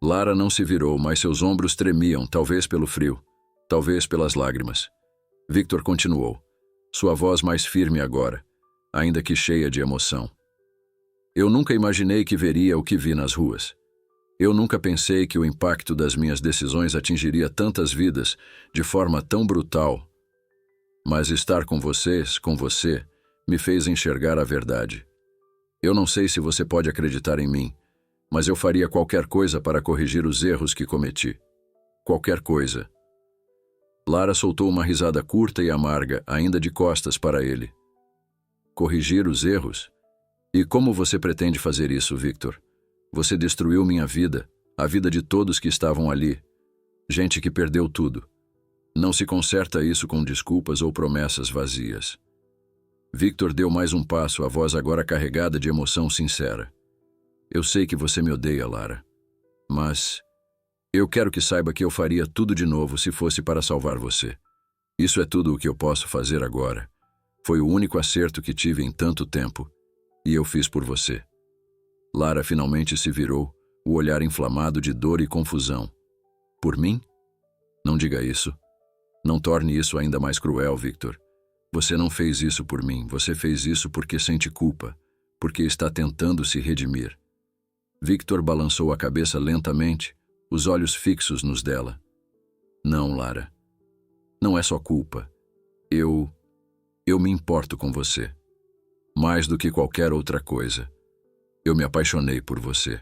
Lara não se virou, mas seus ombros tremiam, talvez pelo frio, talvez pelas lágrimas. Victor continuou, sua voz mais firme agora, ainda que cheia de emoção. Eu nunca imaginei que veria o que vi nas ruas. Eu nunca pensei que o impacto das minhas decisões atingiria tantas vidas de forma tão brutal. Mas estar com vocês, com você, me fez enxergar a verdade. Eu não sei se você pode acreditar em mim, mas eu faria qualquer coisa para corrigir os erros que cometi. Qualquer coisa. Lara soltou uma risada curta e amarga, ainda de costas para ele. Corrigir os erros? E como você pretende fazer isso, Victor? Você destruiu minha vida, a vida de todos que estavam ali. Gente que perdeu tudo. Não se conserta isso com desculpas ou promessas vazias. Victor deu mais um passo, a voz agora carregada de emoção sincera. Eu sei que você me odeia, Lara. Mas eu quero que saiba que eu faria tudo de novo se fosse para salvar você. Isso é tudo o que eu posso fazer agora. Foi o único acerto que tive em tanto tempo, e eu fiz por você. Lara finalmente se virou, o olhar inflamado de dor e confusão. Por mim? Não diga isso. Não torne isso ainda mais cruel, Victor. Você não fez isso por mim, você fez isso porque sente culpa, porque está tentando se redimir. Victor balançou a cabeça lentamente, os olhos fixos nos dela. Não, Lara. Não é só culpa. Eu me importo com você. Mais do que qualquer outra coisa. Eu me apaixonei por você.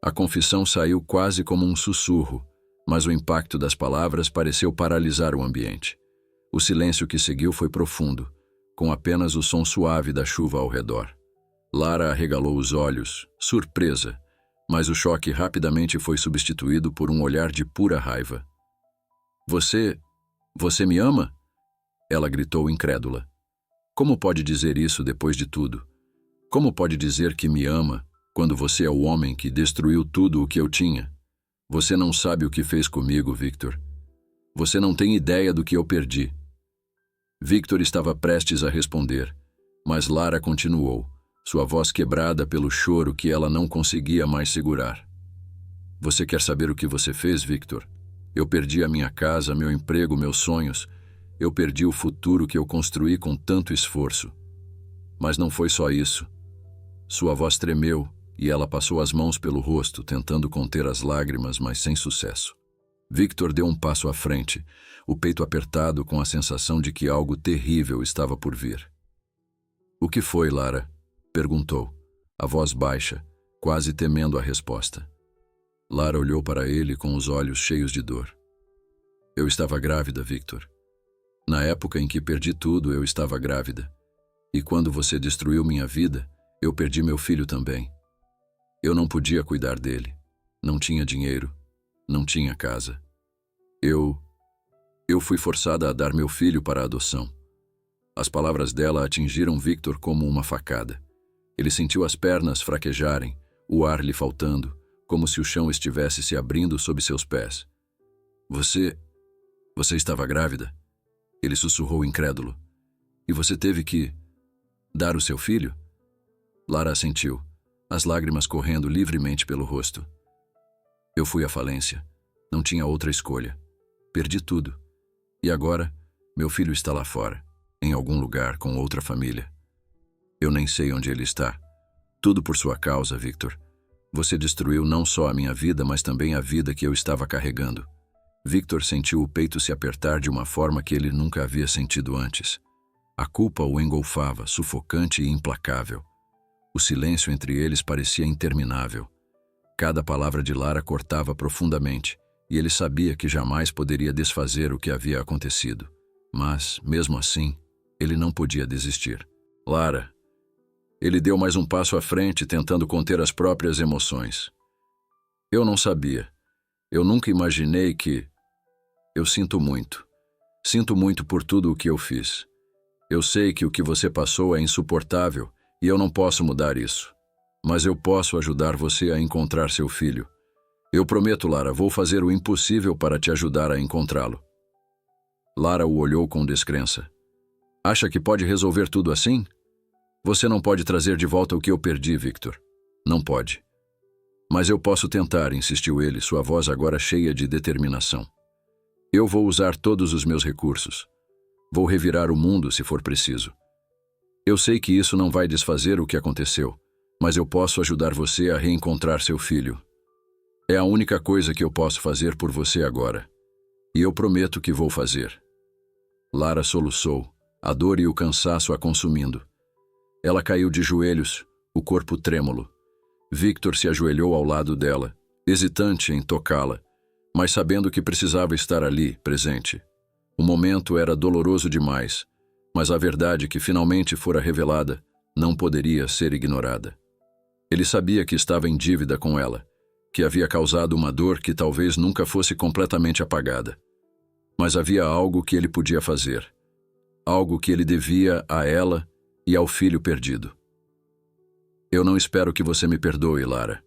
A confissão saiu quase como um sussurro, mas o impacto das palavras pareceu paralisar o ambiente. O silêncio que seguiu foi profundo, com apenas o som suave da chuva ao redor. Lara arregalou os olhos, surpresa, mas o choque rapidamente foi substituído por um olhar de pura raiva. Você me ama? Ela gritou incrédula. Como pode dizer isso depois de tudo? Como pode dizer que me ama quando você é o homem que destruiu tudo o que eu tinha? Você não sabe o que fez comigo, Victor. Você não tem ideia do que eu perdi. Victor estava prestes a responder, mas Lara continuou, sua voz quebrada pelo choro que ela não conseguia mais segurar. Você quer saber o que você fez, Victor? Eu perdi a minha casa, meu emprego, meus sonhos. Eu perdi o futuro que eu construí com tanto esforço. Mas não foi só isso. Sua voz tremeu e ela passou as mãos pelo rosto, tentando conter as lágrimas, mas sem sucesso. Victor deu um passo à frente, o peito apertado com a sensação de que algo terrível estava por vir. "O que foi, Lara?" perguntou, a voz baixa, quase temendo a resposta. Lara olhou para ele com os olhos cheios de dor. "Eu estava grávida, Victor. Na época em que perdi tudo, eu estava grávida. E quando você destruiu minha vida, eu perdi meu filho também. Eu não podia cuidar dele. Não tinha dinheiro. Não tinha casa. Eu fui forçada a dar meu filho para a adoção." As palavras dela atingiram Victor como uma facada. Ele sentiu as pernas fraquejarem, o ar lhe faltando, como se o chão estivesse se abrindo sob seus pés. Você estava grávida?" Ele sussurrou incrédulo. "E você teve que dar o seu filho?" Lara assentiu, as lágrimas correndo livremente pelo rosto. "Eu fui à falência. Não tinha outra escolha. Perdi tudo. E agora, meu filho está lá fora, em algum lugar com outra família. Eu nem sei onde ele está. Tudo por sua causa, Victor. Você destruiu não só a minha vida, mas também a vida que eu estava carregando." Victor sentiu o peito se apertar de uma forma que ele nunca havia sentido antes. A culpa o engolfava, sufocante e implacável. O silêncio entre eles parecia interminável. Cada palavra de Lara cortava profundamente, e ele sabia que jamais poderia desfazer o que havia acontecido. Mas, mesmo assim, ele não podia desistir. "Lara." Ele deu mais um passo à frente, tentando conter as próprias emoções. "Eu não sabia. Eu nunca imaginei que... Eu sinto muito. Sinto muito por tudo o que eu fiz. Eu sei que o que você passou é insuportável e eu não posso mudar isso. Mas eu posso ajudar você a encontrar seu filho. Eu prometo, Lara, vou fazer o impossível para te ajudar a encontrá-lo." Lara o olhou com descrença. "Acha que pode resolver tudo assim? Você não pode trazer de volta o que eu perdi, Victor. Não pode." "Mas eu posso tentar", insistiu ele, sua voz agora cheia de determinação. "Eu vou usar todos os meus recursos. Vou revirar o mundo se for preciso. Eu sei que isso não vai desfazer o que aconteceu, mas eu posso ajudar você a reencontrar seu filho. É a única coisa que eu posso fazer por você agora. E eu prometo que vou fazer." Lara soluçou, a dor e o cansaço a consumindo. Ela caiu de joelhos, o corpo trêmulo. Victor se ajoelhou ao lado dela, hesitante em tocá-la, mas sabendo que precisava estar ali, presente. O momento era doloroso demais, mas a verdade que finalmente fora revelada não poderia ser ignorada. Ele sabia que estava em dívida com ela, que havia causado uma dor que talvez nunca fosse completamente apagada. Mas havia algo que ele podia fazer, algo que ele devia a ela e ao filho perdido. "Eu não espero que você me perdoe, Lara",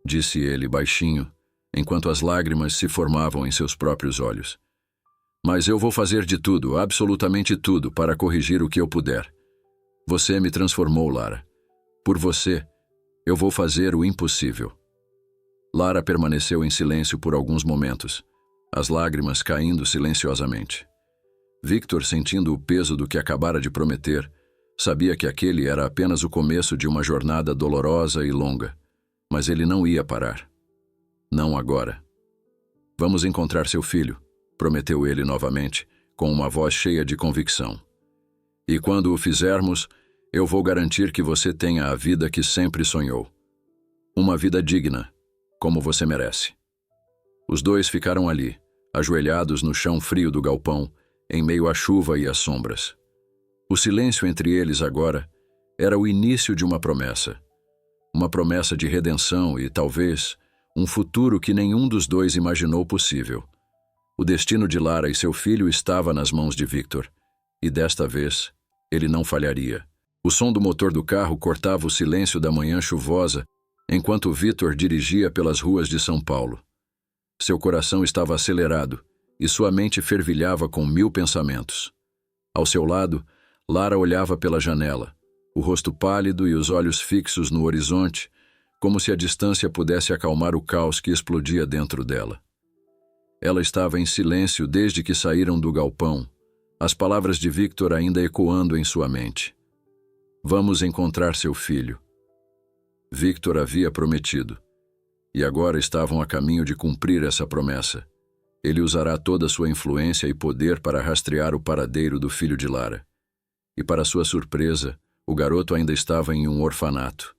disse ele baixinho, enquanto as lágrimas se formavam em seus próprios olhos. "Mas eu vou fazer de tudo, absolutamente tudo, para corrigir o que eu puder. Você me transformou, Lara. Por você, eu vou fazer o impossível." Lara permaneceu em silêncio por alguns momentos, as lágrimas caindo silenciosamente. Victor, sentindo o peso do que acabara de prometer, sabia que aquele era apenas o começo de uma jornada dolorosa e longa, mas ele não ia parar. Não agora. "Vamos encontrar seu filho", prometeu ele novamente, com uma voz cheia de convicção. "E quando o fizermos, eu vou garantir que você tenha a vida que sempre sonhou. Uma vida digna, como você merece." Os dois ficaram ali, ajoelhados no chão frio do galpão, em meio à chuva e às sombras. O silêncio entre eles agora era o início de uma promessa de redenção e, talvez, um futuro que nenhum dos dois imaginou possível. O destino de Lara e seu filho estava nas mãos de Victor, e desta vez ele não falharia. O som do motor do carro cortava o silêncio da manhã chuvosa, enquanto Victor dirigia pelas ruas de São Paulo. Seu coração estava acelerado e sua mente fervilhava com 1000 pensamentos. Ao seu lado, Lara olhava pela janela, o rosto pálido e os olhos fixos no horizonte, como se a distância pudesse acalmar o caos que explodia dentro dela. Ela estava em silêncio desde que saíram do galpão, as palavras de Victor ainda ecoando em sua mente. "Vamos encontrar seu filho." Victor havia prometido. E agora estavam a caminho de cumprir essa promessa. Ele usará toda a sua influência e poder para rastrear o paradeiro do filho de Lara. E para sua surpresa, o garoto ainda estava em um orfanato.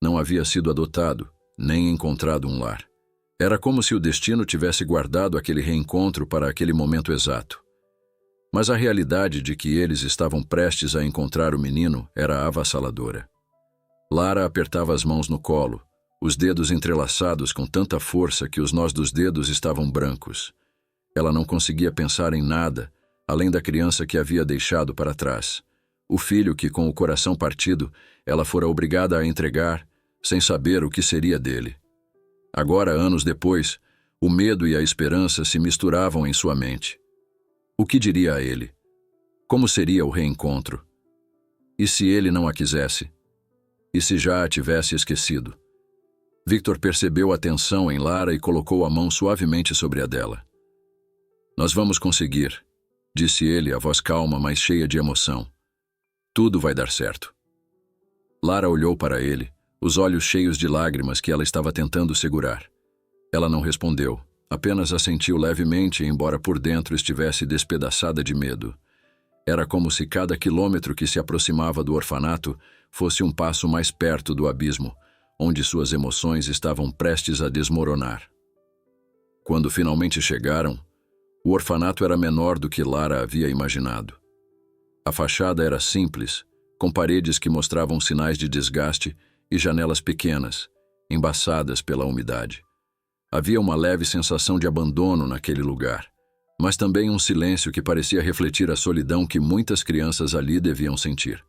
Não havia sido adotado, nem encontrado um lar. Era como se o destino tivesse guardado aquele reencontro para aquele momento exato. Mas a realidade de que eles estavam prestes a encontrar o menino era avassaladora. Lara apertava as mãos no colo, os dedos entrelaçados com tanta força que os nós dos dedos estavam brancos. Ela não conseguia pensar em nada, além da criança que havia deixado para trás. O filho que, com o coração partido, ela fora obrigada a entregar, sem saber o que seria dele. Agora, anos depois, o medo e a esperança se misturavam em sua mente. O que diria a ele? Como seria o reencontro? E se ele não a quisesse? E se já a tivesse esquecido? Victor percebeu a tensão em Lara e colocou a mão suavemente sobre a dela. "Nós vamos conseguir", disse ele, a voz calma, mas cheia de emoção. "Tudo vai dar certo." Lara olhou para ele, os olhos cheios de lágrimas que ela estava tentando segurar. Ela não respondeu, apenas assentiu levemente, embora por dentro estivesse despedaçada de medo. Era como se cada quilômetro que se aproximava do orfanato fosse um passo mais perto do abismo, onde suas emoções estavam prestes a desmoronar. Quando finalmente chegaram, o orfanato era menor do que Lara havia imaginado. A fachada era simples, com paredes que mostravam sinais de desgaste e janelas pequenas, embaçadas pela umidade. Havia uma leve sensação de abandono naquele lugar, mas também um silêncio que parecia refletir a solidão que muitas crianças ali deviam sentir.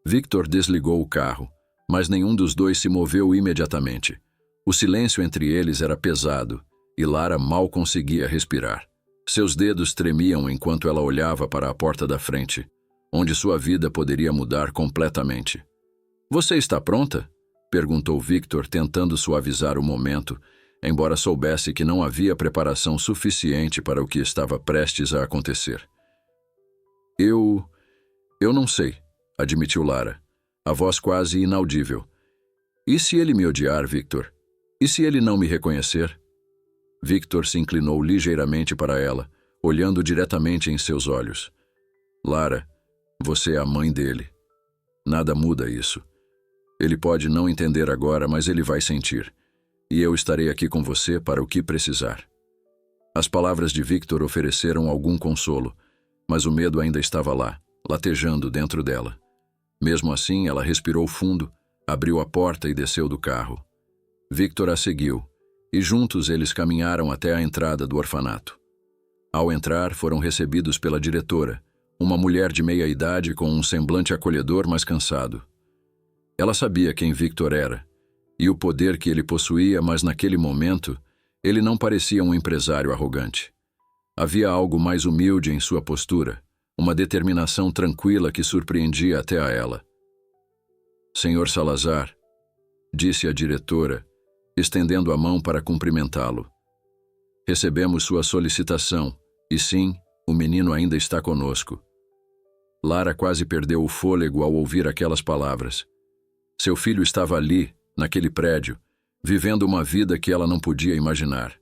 Victor desligou o carro, mas nenhum dos dois se moveu imediatamente. O silêncio entre eles era pesado, e Lara mal conseguia respirar. Seus dedos tremiam enquanto ela olhava para a porta da frente, onde sua vida poderia mudar completamente. "Você está pronta?" perguntou Victor, tentando suavizar o momento, embora soubesse que não havia preparação suficiente para o que estava prestes a acontecer. Eu não sei", admitiu Lara, a voz quase inaudível. "E se ele me odiar, Victor? E se ele não me reconhecer?" Victor se inclinou ligeiramente para ela, olhando diretamente em seus olhos. "Lara, você é a mãe dele. Nada muda isso. Ele pode não entender agora, mas ele vai sentir. E eu estarei aqui com você para o que precisar." As palavras de Victor ofereceram algum consolo, mas o medo ainda estava lá, latejando dentro dela. Mesmo assim, ela respirou fundo, abriu a porta e desceu do carro. Victor a seguiu, e juntos eles caminharam até a entrada do orfanato. Ao entrar, foram recebidos pela diretora, uma mulher de meia idade com um semblante acolhedor, mas cansado. Ela sabia quem Victor era, e o poder que ele possuía, mas naquele momento, ele não parecia um empresário arrogante. Havia algo mais humilde em sua postura, uma determinação tranquila que surpreendia até a ela. "Senhor Salazar", disse a diretora, estendendo a mão para cumprimentá-lo. "Recebemos sua solicitação, e sim, o menino ainda está conosco." Lara quase perdeu o fôlego ao ouvir aquelas palavras. Seu filho estava ali, naquele prédio, vivendo uma vida que ela não podia imaginar.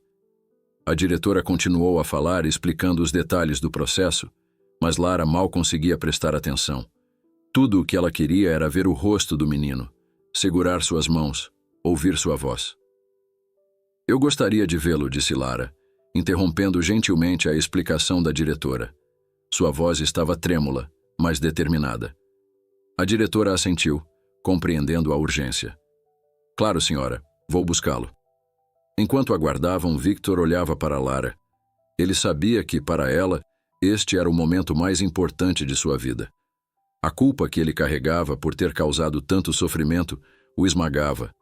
A diretora continuou a falar, explicando os detalhes do processo, mas Lara mal conseguia prestar atenção. Tudo o que ela queria era ver o rosto do menino, segurar suas mãos, ouvir sua voz. "Eu gostaria de vê-lo", disse Lara, interrompendo gentilmente a explicação da diretora. Sua voz estava trêmula, mas determinada. A diretora assentiu, compreendendo a urgência. "Claro, senhora, vou buscá-lo." Enquanto aguardavam, Victor olhava para Lara. Ele sabia que, para ela, este era o momento mais importante de sua vida. A culpa que ele carregava por ter causado tanto sofrimento o esmagava,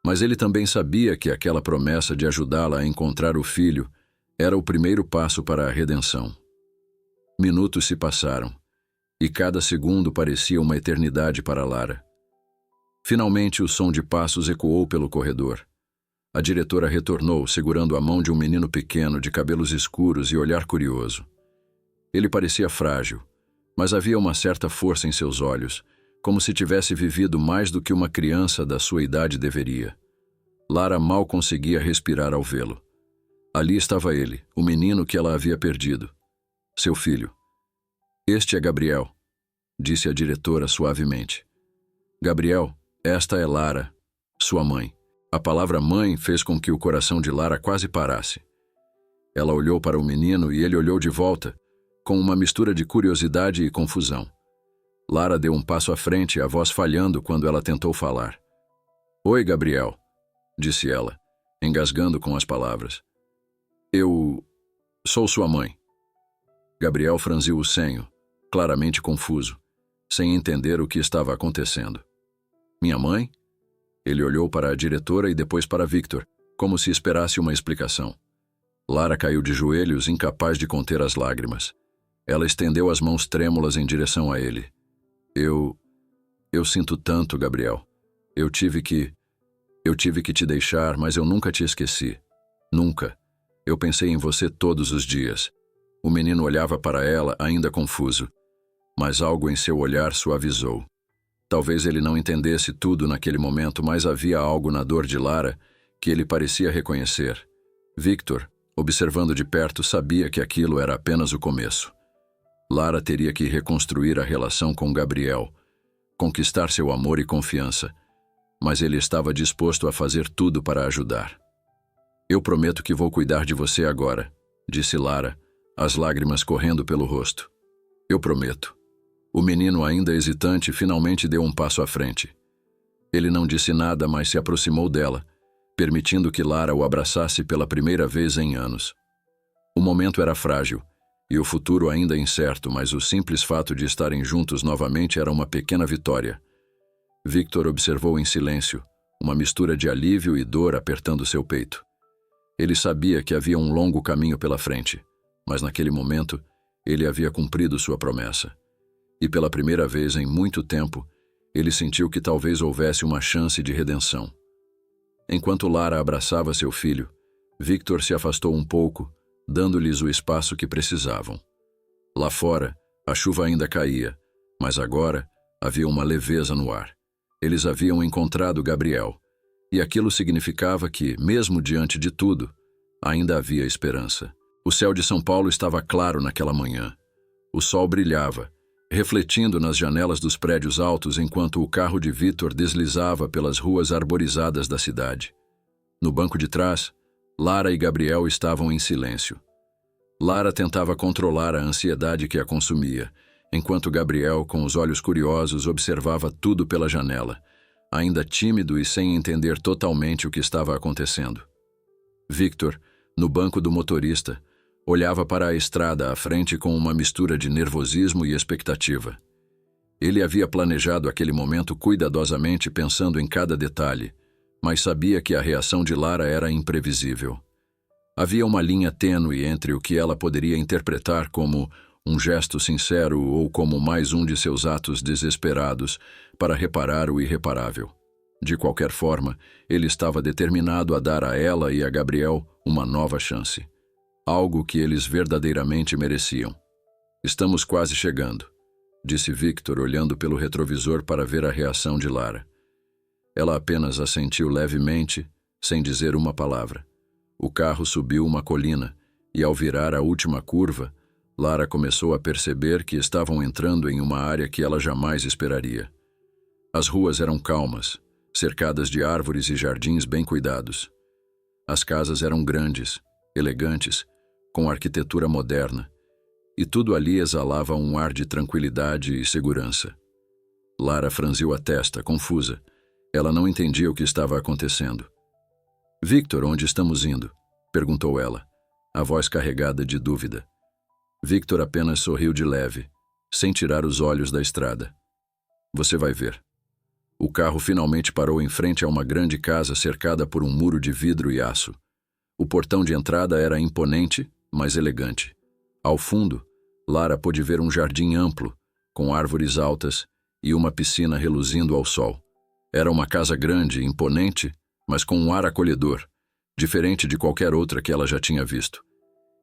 mas ele também sabia que aquela promessa de ajudá-la a encontrar o filho era o primeiro passo para a redenção. Minutos se passaram, e cada segundo parecia uma eternidade para Lara. Finalmente, o som de passos ecoou pelo corredor. A diretora retornou, segurando a mão de um menino pequeno de cabelos escuros e olhar curioso. Ele parecia frágil, mas havia uma certa força em seus olhos, como se tivesse vivido mais do que uma criança da sua idade deveria. Lara mal conseguia respirar ao vê-lo. Ali estava ele, o menino que ela havia perdido. Seu filho. Este é Gabriel, disse a diretora suavemente. Gabriel, esta é Lara, sua mãe. A palavra mãe fez com que o coração de Lara quase parasse. Ela olhou para o menino e ele olhou de volta, com uma mistura de curiosidade e confusão. Lara deu um passo à frente, a voz falhando quando ela tentou falar. Oi, Gabriel, disse ela, engasgando com as palavras. Eu sou sua mãe. Gabriel franziu o senho, claramente confuso, sem entender o que estava acontecendo. Minha mãe? Ele olhou para a diretora e depois para Victor, como se esperasse uma explicação. Lara caiu de joelhos, incapaz de conter as lágrimas. Ela estendeu as mãos trêmulas em direção a ele. Eu sinto tanto, Gabriel. Eu tive que te deixar, mas eu nunca te esqueci. Nunca. Eu pensei em você todos os dias. O menino olhava para ela, ainda confuso. Mas algo em seu olhar suavizou. Talvez ele não entendesse tudo naquele momento, mas havia algo na dor de Lara que ele parecia reconhecer. Victor, observando de perto, sabia que aquilo era apenas o começo. Lara teria que reconstruir a relação com Gabriel, conquistar seu amor e confiança, mas ele estava disposto a fazer tudo para ajudar. Eu prometo que vou cuidar de você agora, disse Lara, as lágrimas correndo pelo rosto. Eu prometo. O menino, ainda hesitante, finalmente deu um passo à frente. Ele não disse nada, mas se aproximou dela, permitindo que Lara o abraçasse pela primeira vez em anos. O momento era frágil, e o futuro ainda incerto, mas o simples fato de estarem juntos novamente era uma pequena vitória. Victor observou em silêncio, uma mistura de alívio e dor apertando seu peito. Ele sabia que havia um longo caminho pela frente, mas naquele momento, ele havia cumprido sua promessa. E pela primeira vez em muito tempo, ele sentiu que talvez houvesse uma chance de redenção. Enquanto Lara abraçava seu filho, Victor se afastou um pouco, dando-lhes o espaço que precisavam. Lá fora, a chuva ainda caía, mas agora havia uma leveza no ar. Eles haviam encontrado Gabriel, e aquilo significava que, mesmo diante de tudo, ainda havia esperança. O céu de São Paulo estava claro naquela manhã. O sol brilhava, refletindo nas janelas dos prédios altos enquanto o carro de Victor deslizava pelas ruas arborizadas da cidade. No banco de trás, Lara e Gabriel estavam em silêncio. Lara tentava controlar a ansiedade que a consumia, enquanto Gabriel, com os olhos curiosos, observava tudo pela janela, ainda tímido e sem entender totalmente o que estava acontecendo. Victor, no banco do motorista, olhava para a estrada à frente com uma mistura de nervosismo e expectativa. Ele havia planejado aquele momento cuidadosamente, pensando em cada detalhe, mas sabia que a reação de Lara era imprevisível. Havia uma linha tênue entre o que ela poderia interpretar como um gesto sincero ou como mais um de seus atos desesperados para reparar o irreparável. De qualquer forma, ele estava determinado a dar a ela e a Gabriel uma nova chance. Algo que eles verdadeiramente mereciam. Estamos quase chegando, disse Victor, olhando pelo retrovisor para ver a reação de Lara. Ela apenas assentiu levemente, sem dizer uma palavra. O carro subiu uma colina, e ao virar a última curva, Lara começou a perceber que estavam entrando em uma área que ela jamais esperaria. As ruas eram calmas, cercadas de árvores e jardins bem cuidados. As casas eram grandes, elegantes, com arquitetura moderna, e tudo ali exalava um ar de tranquilidade e segurança. Lara franziu a testa, confusa. Ela não entendia o que estava acontecendo. Victor, onde estamos indo? Perguntou ela, a voz carregada de dúvida. Victor apenas sorriu de leve, sem tirar os olhos da estrada. Você vai ver. O carro finalmente parou em frente a uma grande casa cercada por um muro de vidro e aço. O portão de entrada era imponente, mas elegante. Ao fundo, Lara pôde ver um jardim amplo, com árvores altas e uma piscina reluzindo ao sol. Era uma casa grande, imponente, mas com um ar acolhedor, diferente de qualquer outra que ela já tinha visto.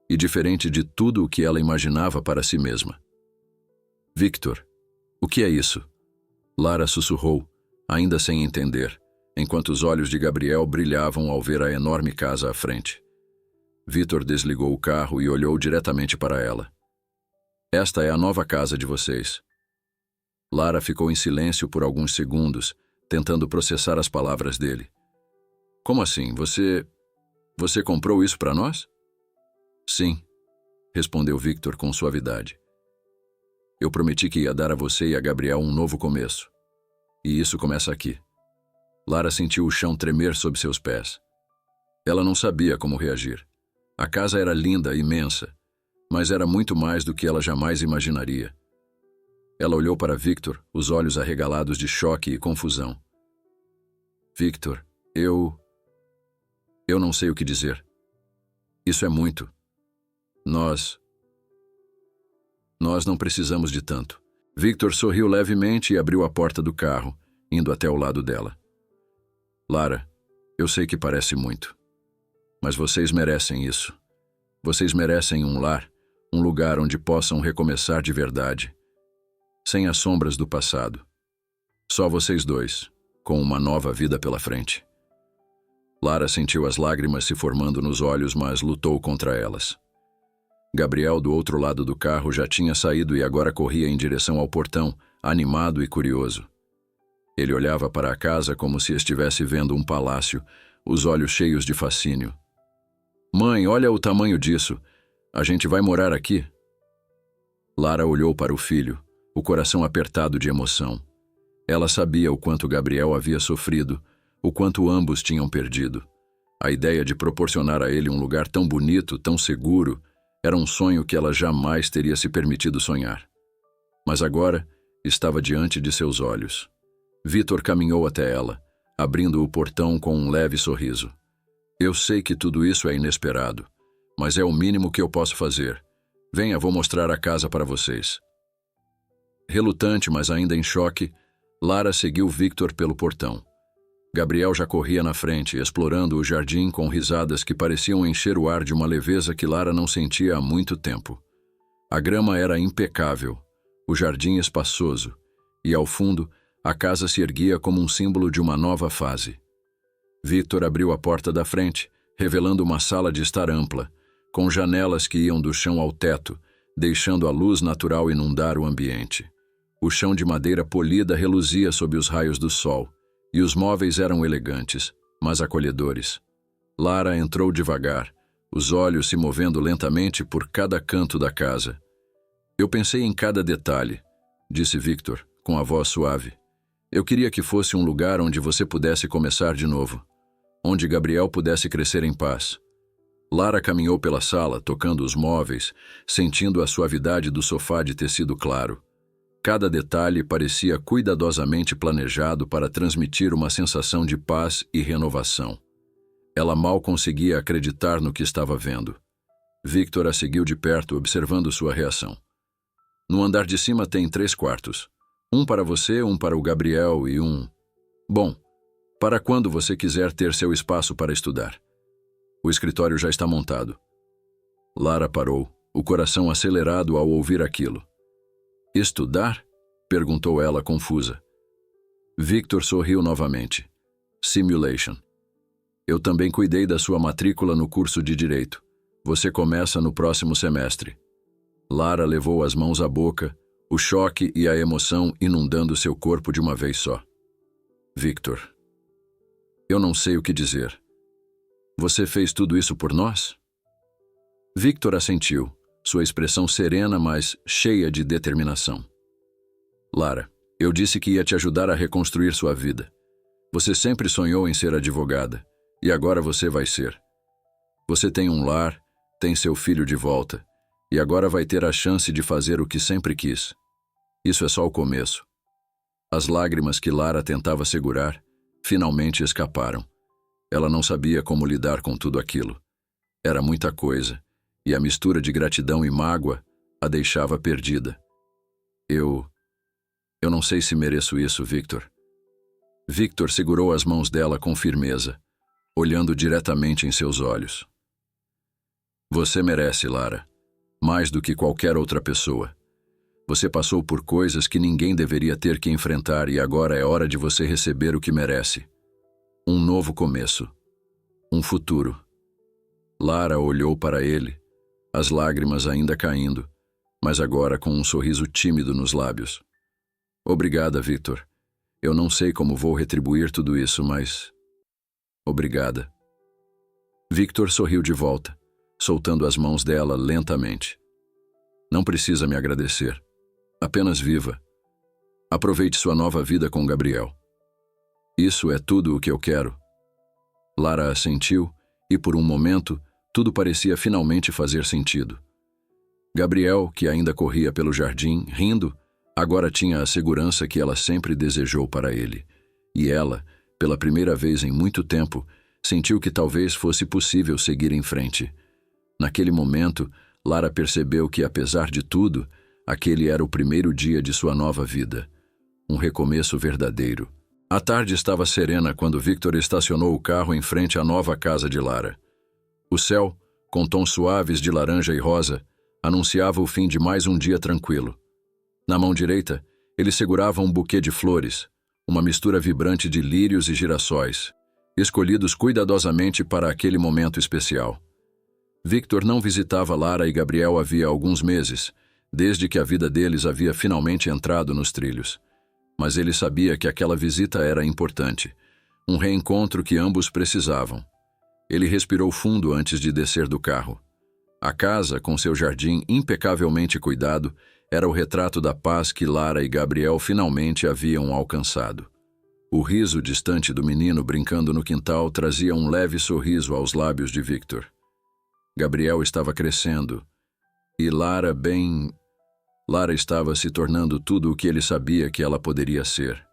E diferente de tudo o que ela imaginava para si mesma. Victor, o que é isso? Lara sussurrou, ainda sem entender, enquanto os olhos de Gabriel brilhavam ao ver a enorme casa à frente. Victor desligou o carro e olhou diretamente para ela. Esta é a nova casa de vocês. Lara ficou em silêncio por alguns segundos, tentando processar as palavras dele. Como assim? Você comprou isso para nós? Sim, respondeu Victor com suavidade. Eu prometi que ia dar a você e a Gabriel um novo começo. E isso começa aqui. Lara sentiu o chão tremer sob seus pés. Ela não sabia como reagir. A casa era linda, imensa, mas era muito mais do que ela jamais imaginaria. Ela olhou para Victor, os olhos arregalados de choque e confusão. Victor, eu não sei o que dizer. Isso é muito. Nós não precisamos de tanto. Victor sorriu levemente e abriu a porta do carro, indo até o lado dela. Lara, eu sei que parece muito, mas vocês merecem isso. Vocês merecem um lar, um lugar onde possam recomeçar de verdade, sem as sombras do passado. Só vocês dois, com uma nova vida pela frente. Lara sentiu as lágrimas se formando nos olhos, mas lutou contra elas. Gabriel, do outro lado do carro, já tinha saído e agora corria em direção ao portão, animado e curioso. Ele olhava para a casa como se estivesse vendo um palácio, os olhos cheios de fascínio. Mãe, olha o tamanho disso. A gente vai morar aqui? Lara olhou para o filho, o coração apertado de emoção. Ela sabia o quanto Gabriel havia sofrido, o quanto ambos tinham perdido. A ideia de proporcionar a ele um lugar tão bonito, tão seguro, era um sonho que ela jamais teria se permitido sonhar. Mas agora estava diante de seus olhos. Victor caminhou até ela, abrindo o portão com um leve sorriso. Eu sei que tudo isso é inesperado, mas é o mínimo que eu posso fazer. Venha, vou mostrar a casa para vocês. Relutante, mas ainda em choque, Lara seguiu Victor pelo portão. Gabriel já corria na frente, explorando o jardim com risadas que pareciam encher o ar de uma leveza que Lara não sentia há muito tempo. A grama era impecável, o jardim espaçoso, e ao fundo, a casa se erguia como um símbolo de uma nova fase. Victor abriu a porta da frente, revelando uma sala de estar ampla, com janelas que iam do chão ao teto, deixando a luz natural inundar o ambiente. O chão de madeira polida reluzia sob os raios do sol, e os móveis eram elegantes, mas acolhedores. Lara entrou devagar, os olhos se movendo lentamente por cada canto da casa. Eu pensei em cada detalhe, disse Victor, com a voz suave. Eu queria que fosse um lugar onde você pudesse começar de novo, onde Gabriel pudesse crescer em paz. Lara caminhou pela sala, tocando os móveis, sentindo a suavidade do sofá de tecido claro. Cada detalhe parecia cuidadosamente planejado para transmitir uma sensação de paz e renovação. Ela mal conseguia acreditar no que estava vendo. Victor a seguiu de perto, observando sua reação. No andar de cima tem 3 quartos. Um para você, um para o Gabriel e um... Bom, para quando você quiser ter seu espaço para estudar. O escritório já está montado. Lara parou, o coração acelerado ao ouvir aquilo. Estudar? Perguntou ela confusa. Victor sorriu novamente. Simulation. Eu também cuidei da sua matrícula no curso de Direito. Você começa no próximo semestre. Lara levou as mãos à boca, o choque e a emoção inundando seu corpo de uma vez só. Victor. Eu não sei o que dizer. Você fez tudo isso por nós? Victor assentiu, sua expressão serena, mas cheia de determinação. Lara, eu disse que ia te ajudar a reconstruir sua vida. Você sempre sonhou em ser advogada, e agora você vai ser. Você tem um lar, tem seu filho de volta, e agora vai ter a chance de fazer o que sempre quis. Isso é só o começo. As lágrimas que Lara tentava segurar, finalmente escaparam. Ela não sabia como lidar com tudo aquilo. Era muita coisa, e a mistura de gratidão e mágoa a deixava perdida. Eu não sei se mereço isso, Victor. Victor segurou as mãos dela com firmeza, olhando diretamente em seus olhos. Você merece, Lara, mais do que qualquer outra pessoa. Você passou por coisas que ninguém deveria ter que enfrentar e agora é hora de você receber o que merece. Um novo começo. Um futuro. Lara olhou para ele, as lágrimas ainda caindo, mas agora com um sorriso tímido nos lábios. Obrigada, Victor. Eu não sei como vou retribuir tudo isso, mas... Obrigada. Victor sorriu de volta, soltando as mãos dela lentamente. Não precisa me agradecer. Apenas viva. Aproveite sua nova vida com Gabriel. Isso é tudo o que eu quero. Lara assentiu e, por um momento, tudo parecia finalmente fazer sentido. Gabriel, que ainda corria pelo jardim, rindo, agora tinha a segurança que ela sempre desejou para ele. E ela, pela primeira vez em muito tempo, sentiu que talvez fosse possível seguir em frente. Naquele momento, Lara percebeu que, apesar de tudo, aquele era o primeiro dia de sua nova vida. Um recomeço verdadeiro. A tarde estava serena quando Victor estacionou o carro em frente à nova casa de Lara. O céu, com tons suaves de laranja e rosa, anunciava o fim de mais um dia tranquilo. Na mão direita, ele segurava um buquê de flores, uma mistura vibrante de lírios e girassóis, escolhidos cuidadosamente para aquele momento especial. Victor não visitava Lara e Gabriel havia alguns meses, desde que a vida deles havia finalmente entrado nos trilhos. Mas ele sabia que aquela visita era importante, um reencontro que ambos precisavam. Ele respirou fundo antes de descer do carro. A casa, com seu jardim impecavelmente cuidado, era o retrato da paz que Lara e Gabriel finalmente haviam alcançado. O riso distante do menino brincando no quintal trazia um leve sorriso aos lábios de Victor. Gabriel estava crescendo, e Lara estava se tornando tudo o que ele sabia que ela poderia ser.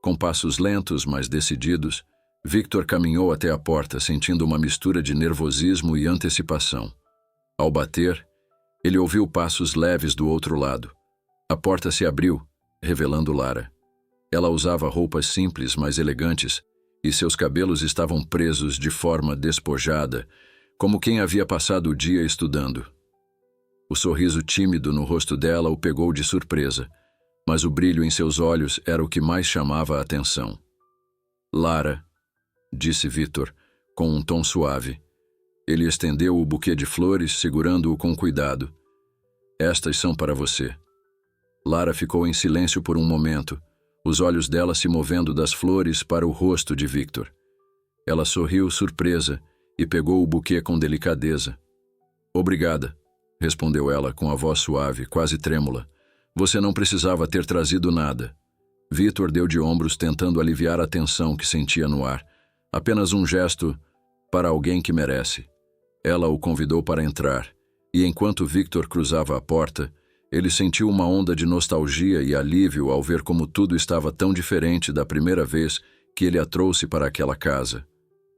Com passos lentos, mas decididos, Victor caminhou até a porta, sentindo uma mistura de nervosismo e antecipação. Ao bater, ele ouviu passos leves do outro lado. A porta se abriu, revelando Lara. Ela usava roupas simples, mas elegantes, e seus cabelos estavam presos de forma despojada, como quem havia passado o dia estudando. O sorriso tímido no rosto dela o pegou de surpresa, mas o brilho em seus olhos era o que mais chamava a atenção. Lara, disse Victor, com um tom suave. Ele estendeu o buquê de flores, segurando-o com cuidado. Estas são para você. Lara ficou em silêncio por um momento, os olhos dela se movendo das flores para o rosto de Victor. Ela sorriu surpresa e pegou o buquê com delicadeza. Obrigada, respondeu ela com a voz suave, quase trêmula. Você não precisava ter trazido nada. Victor deu de ombros tentando aliviar a tensão que sentia no ar. Apenas um gesto para alguém que merece. Ela o convidou para entrar, e enquanto Victor cruzava a porta, ele sentiu uma onda de nostalgia e alívio ao ver como tudo estava tão diferente da primeira vez que ele a trouxe para aquela casa.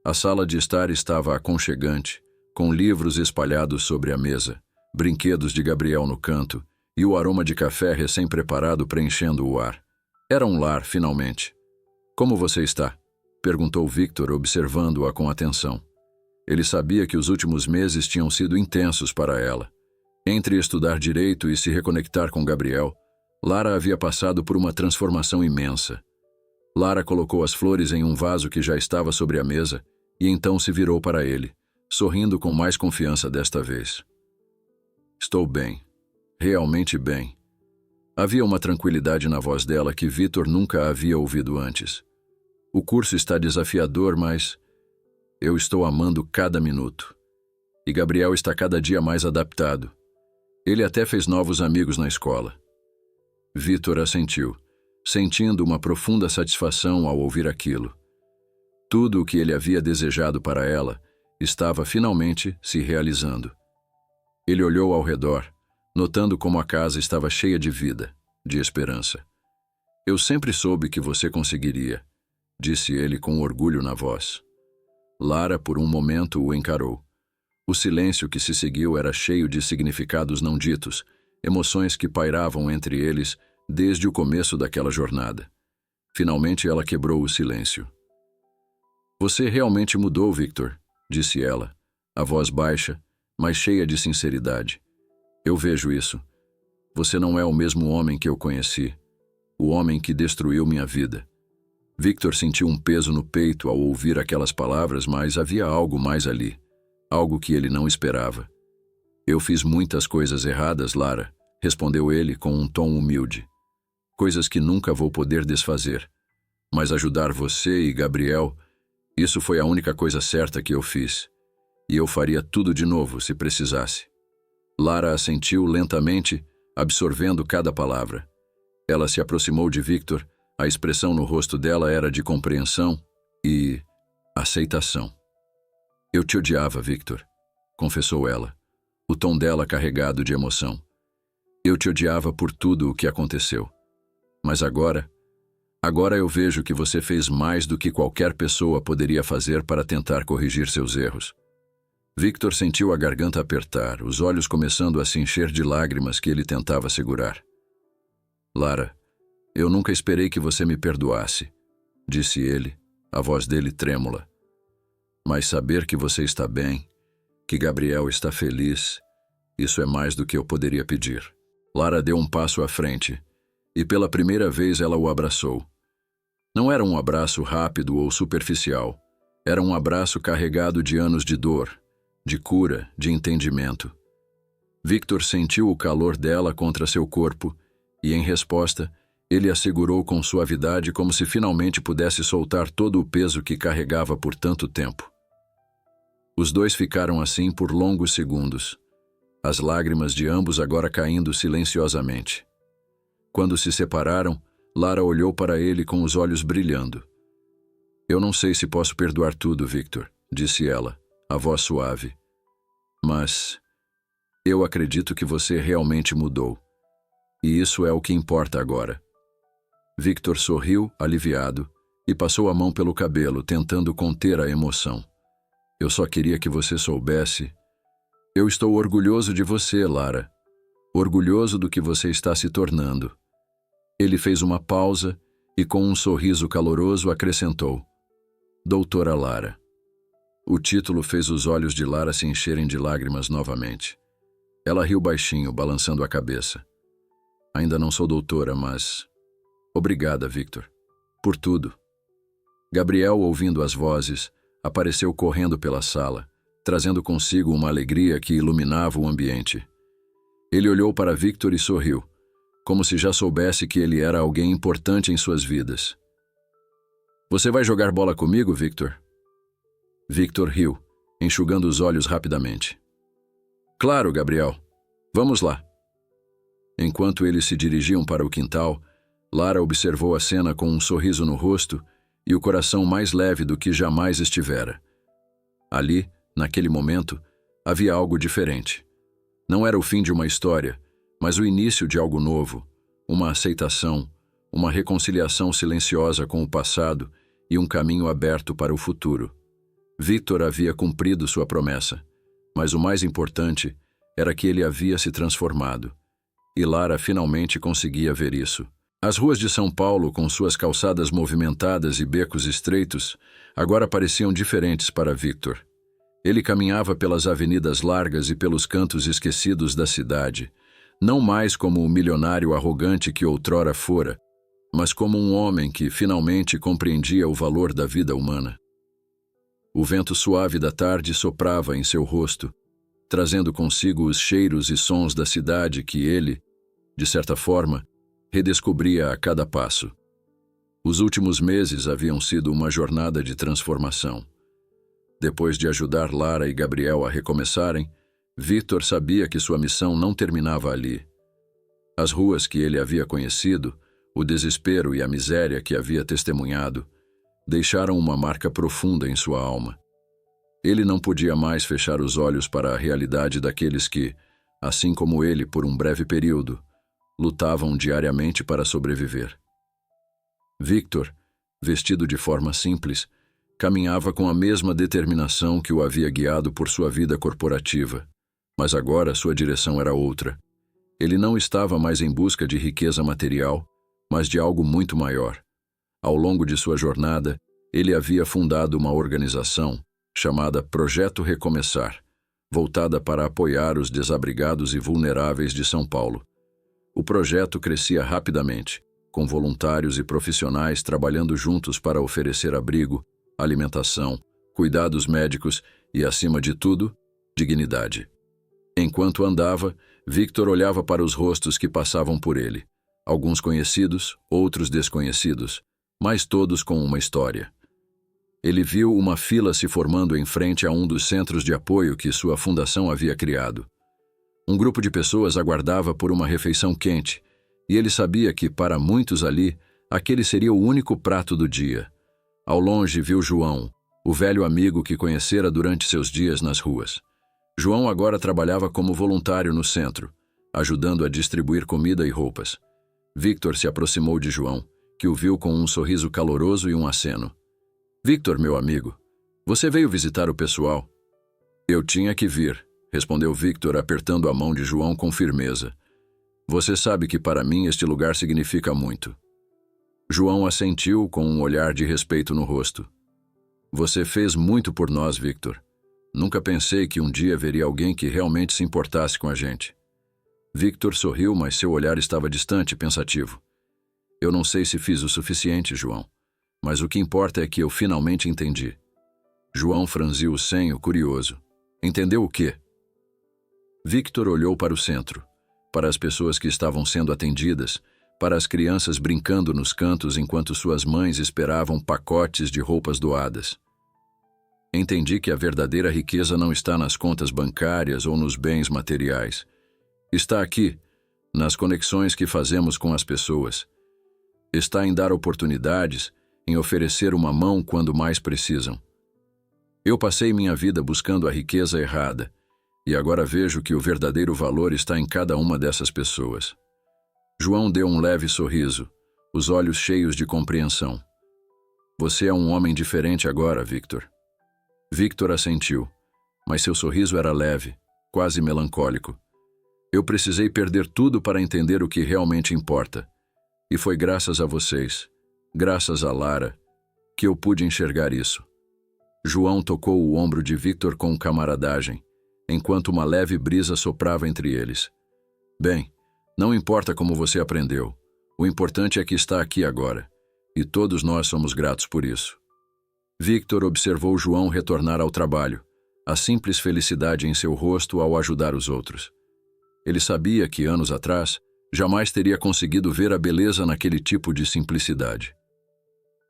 A sala de estar estava aconchegante, com livros espalhados sobre a mesa, brinquedos de Gabriel no canto e o aroma de café recém-preparado preenchendo o ar. Era um lar, finalmente. Como você está? Perguntou Victor, observando-a com atenção. Ele sabia que os últimos meses tinham sido intensos para ela. Entre estudar direito e se reconectar com Gabriel, Lara havia passado por uma transformação imensa. Lara colocou as flores em um vaso que já estava sobre a mesa e então se virou para ele, sorrindo com mais confiança desta vez. Estou bem. Realmente bem. Havia uma tranquilidade na voz dela que Victor nunca havia ouvido antes. O curso está desafiador, mas eu estou amando cada minuto. E Gabriel está cada dia mais adaptado. Ele até fez novos amigos na escola. Victor assentiu, sentindo uma profunda satisfação ao ouvir aquilo. Tudo o que ele havia desejado para ela estava finalmente se realizando. Ele olhou ao redor, notando como a casa estava cheia de vida, de esperança. Eu sempre soube que você conseguiria, disse ele com orgulho na voz. Lara, por um momento, o encarou. O silêncio que se seguiu era cheio de significados não ditos, emoções que pairavam entre eles desde o começo daquela jornada. Finalmente ela quebrou o silêncio. Você realmente mudou, Victor, disse ela, a voz baixa, mas cheia de sinceridade. Eu vejo isso. Você não é o mesmo homem que eu conheci. O homem que destruiu minha vida. Victor sentiu um peso no peito ao ouvir aquelas palavras, mas havia algo mais ali. Algo que ele não esperava. Eu fiz muitas coisas erradas, Lara, respondeu ele com um tom humilde. Coisas que nunca vou poder desfazer. Mas ajudar você e Gabriel, isso foi a única coisa certa que eu fiz. E eu faria tudo de novo se precisasse. Lara assentiu lentamente, absorvendo cada palavra. Ela se aproximou de Victor, a expressão no rosto dela era de compreensão e aceitação. Eu te odiava, Victor, confessou ela, o tom dela carregado de emoção. Eu te odiava por tudo o que aconteceu. Mas agora eu vejo que você fez mais do que qualquer pessoa poderia fazer para tentar corrigir seus erros. Victor sentiu a garganta apertar, os olhos começando a se encher de lágrimas que ele tentava segurar. Lara, eu nunca esperei que você me perdoasse, disse ele, a voz dele trêmula. Mas saber que você está bem, que Gabriel está feliz, isso é mais do que eu poderia pedir. Lara deu um passo à frente, e pela primeira vez ela o abraçou. Não era um abraço rápido ou superficial, era um abraço carregado de anos de dor, de cura, de entendimento. Victor sentiu o calor dela contra seu corpo e, em resposta, ele a segurou com suavidade como se finalmente pudesse soltar todo o peso que carregava por tanto tempo. Os dois ficaram assim por longos segundos, as lágrimas de ambos agora caindo silenciosamente. Quando se separaram, Lara olhou para ele com os olhos brilhando. Eu não sei se posso perdoar tudo, Victor, disse ela, a voz suave. Mas eu acredito que você realmente mudou. E isso é o que importa agora. Victor sorriu, aliviado, e passou a mão pelo cabelo, tentando conter a emoção. Eu só queria que você soubesse. Eu estou orgulhoso de você, Lara. Orgulhoso do que você está se tornando. Ele fez uma pausa e, com um sorriso caloroso, acrescentou: Doutora Lara. O título fez os olhos de Lara se encherem de lágrimas novamente. Ela riu baixinho, balançando a cabeça. Ainda não sou doutora, mas... Obrigada, Victor. Por tudo. Gabriel, ouvindo as vozes, apareceu correndo pela sala, trazendo consigo uma alegria que iluminava o ambiente. Ele olhou para Victor e sorriu, como se já soubesse que ele era alguém importante em suas vidas. Você vai jogar bola comigo, Victor? Victor riu, enxugando os olhos rapidamente. Claro, Gabriel. Vamos lá. Enquanto eles se dirigiam para o quintal, Lara observou a cena com um sorriso no rosto e o coração mais leve do que jamais estivera. Ali, naquele momento, havia algo diferente. Não era o fim de uma história, mas o início de algo novo, uma aceitação, uma reconciliação silenciosa com o passado e um caminho aberto para o futuro. Victor havia cumprido sua promessa, mas o mais importante era que ele havia se transformado. E Lara finalmente conseguia ver isso. As ruas de São Paulo, com suas calçadas movimentadas e becos estreitos, agora pareciam diferentes para Victor. Ele caminhava pelas avenidas largas e pelos cantos esquecidos da cidade, não mais como o milionário arrogante que outrora fora, mas como um homem que finalmente compreendia o valor da vida humana. O vento suave da tarde soprava em seu rosto, trazendo consigo os cheiros e sons da cidade que ele, de certa forma, redescobria a cada passo. Os últimos meses haviam sido uma jornada de transformação. Depois de ajudar Lara e Gabriel a recomeçarem, Victor sabia que sua missão não terminava ali. As ruas que ele havia conhecido, o desespero e a miséria que havia testemunhado, deixaram uma marca profunda em sua alma. Ele não podia mais fechar os olhos para a realidade daqueles que, assim como ele por um breve período, lutavam diariamente para sobreviver. Victor, vestido de forma simples, caminhava com a mesma determinação que o havia guiado por sua vida corporativa, mas agora sua direção era outra. Ele não estava mais em busca de riqueza material, mas de algo muito maior. Ao longo de sua jornada, ele havia fundado uma organização chamada Projeto Recomeçar, voltada para apoiar os desabrigados e vulneráveis de São Paulo. O projeto crescia rapidamente, com voluntários e profissionais trabalhando juntos para oferecer abrigo, alimentação, cuidados médicos e, acima de tudo, dignidade. Enquanto andava, Victor olhava para os rostos que passavam por ele, alguns conhecidos, outros desconhecidos, mas todos com uma história. Ele viu uma fila se formando em frente a um dos centros de apoio que sua fundação havia criado. Um grupo de pessoas aguardava por uma refeição quente, e ele sabia que, para muitos ali, aquele seria o único prato do dia. Ao longe viu João, o velho amigo que conhecera durante seus dias nas ruas. João agora trabalhava como voluntário no centro, ajudando a distribuir comida e roupas. Victor se aproximou de João, que o viu com um sorriso caloroso e um aceno. "Victor, meu amigo, você veio visitar o pessoal?" "Eu tinha que vir", respondeu Victor, apertando a mão de João com firmeza. "Você sabe que para mim este lugar significa muito." João assentiu com um olhar de respeito no rosto. "Você fez muito por nós, Victor. Nunca pensei que um dia veria alguém que realmente se importasse com a gente." Victor sorriu, mas seu olhar estava distante e pensativo. "Eu não sei se fiz o suficiente, João, mas o que importa é que eu finalmente entendi." João franziu o senho, curioso. "Entendeu o quê?" Victor olhou para o centro, para as pessoas que estavam sendo atendidas, para as crianças brincando nos cantos enquanto suas mães esperavam pacotes de roupas doadas. "Entendi que a verdadeira riqueza não está nas contas bancárias ou nos bens materiais. Está aqui, nas conexões que fazemos com as pessoas. Está em dar oportunidades, em oferecer uma mão quando mais precisam. Eu passei minha vida buscando a riqueza errada, e agora vejo que o verdadeiro valor está em cada uma dessas pessoas." João deu um leve sorriso, os olhos cheios de compreensão. "Você é um homem diferente agora, Victor." Victor assentiu, mas seu sorriso era leve, quase melancólico. "Eu precisei perder tudo para entender o que realmente importa. E foi graças a vocês, graças a Lara, que eu pude enxergar isso." João tocou o ombro de Victor com camaradagem, enquanto uma leve brisa soprava entre eles. "Bem, não importa como você aprendeu, o importante é que está aqui agora, e todos nós somos gratos por isso." Victor observou João retornar ao trabalho, a simples felicidade em seu rosto ao ajudar os outros. Ele sabia que, anos atrás, jamais teria conseguido ver a beleza naquele tipo de simplicidade.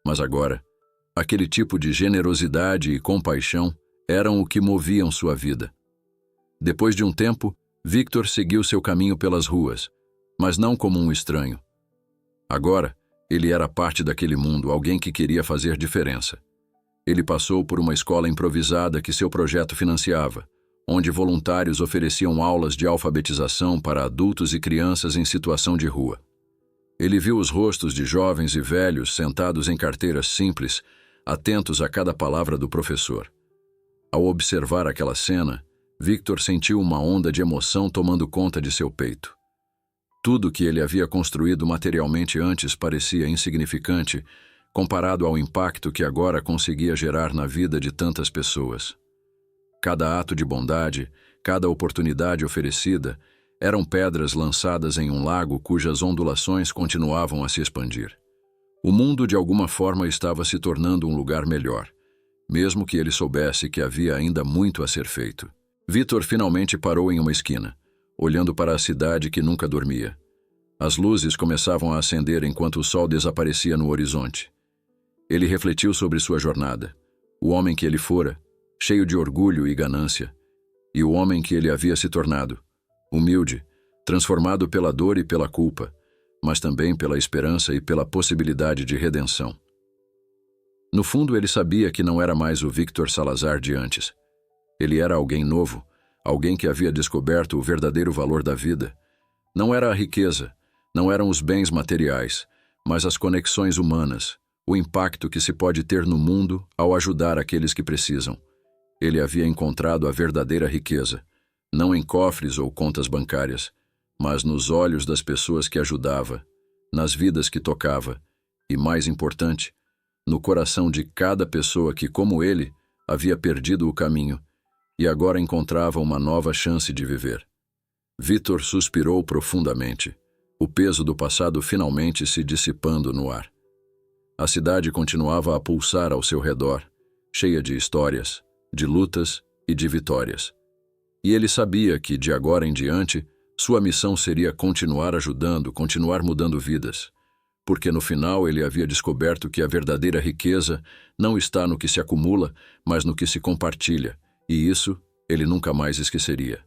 Mas agora, aquele tipo de generosidade e compaixão eram o que moviam sua vida. Depois de um tempo, Victor seguiu seu caminho pelas ruas, mas não como um estranho. Agora, ele era parte daquele mundo, alguém que queria fazer diferença. Ele passou por uma escola improvisada que seu projeto financiava, onde voluntários ofereciam aulas de alfabetização para adultos e crianças em situação de rua. Ele viu os rostos de jovens e velhos sentados em carteiras simples, atentos a cada palavra do professor. Ao observar aquela cena, Victor sentiu uma onda de emoção tomando conta de seu peito. Tudo que ele havia construído materialmente antes parecia insignificante, comparado ao impacto que agora conseguia gerar na vida de tantas pessoas. Cada ato de bondade, cada oportunidade oferecida, eram pedras lançadas em um lago cujas ondulações continuavam a se expandir. O mundo, de alguma forma, estava se tornando um lugar melhor, mesmo que ele soubesse que havia ainda muito a ser feito. Victor finalmente parou em uma esquina, olhando para a cidade que nunca dormia. As luzes começavam a acender enquanto o sol desaparecia no horizonte. Ele refletiu sobre sua jornada, o homem que ele fora, cheio de orgulho e ganância, e o homem que ele havia se tornado, humilde, transformado pela dor e pela culpa, mas também pela esperança e pela possibilidade de redenção. No fundo, ele sabia que não era mais o Victor Salazar de antes. Ele era alguém novo, alguém que havia descoberto o verdadeiro valor da vida. Não era a riqueza, não eram os bens materiais, mas as conexões humanas, o impacto que se pode ter no mundo ao ajudar aqueles que precisam. Ele havia encontrado a verdadeira riqueza, não em cofres ou contas bancárias, mas nos olhos das pessoas que ajudava, nas vidas que tocava e, mais importante, no coração de cada pessoa que, como ele, havia perdido o caminho e agora encontrava uma nova chance de viver. Victor suspirou profundamente. o peso do passado finalmente se dissipando no ar. A cidade continuava a pulsar ao seu redor, cheia de histórias, de lutas e de vitórias. E ele sabia que, de agora em diante, sua missão seria continuar ajudando, continuar mudando vidas. Porque no final ele havia descoberto que a verdadeira riqueza não está no que se acumula, mas no que se compartilha, e isso ele nunca mais esqueceria.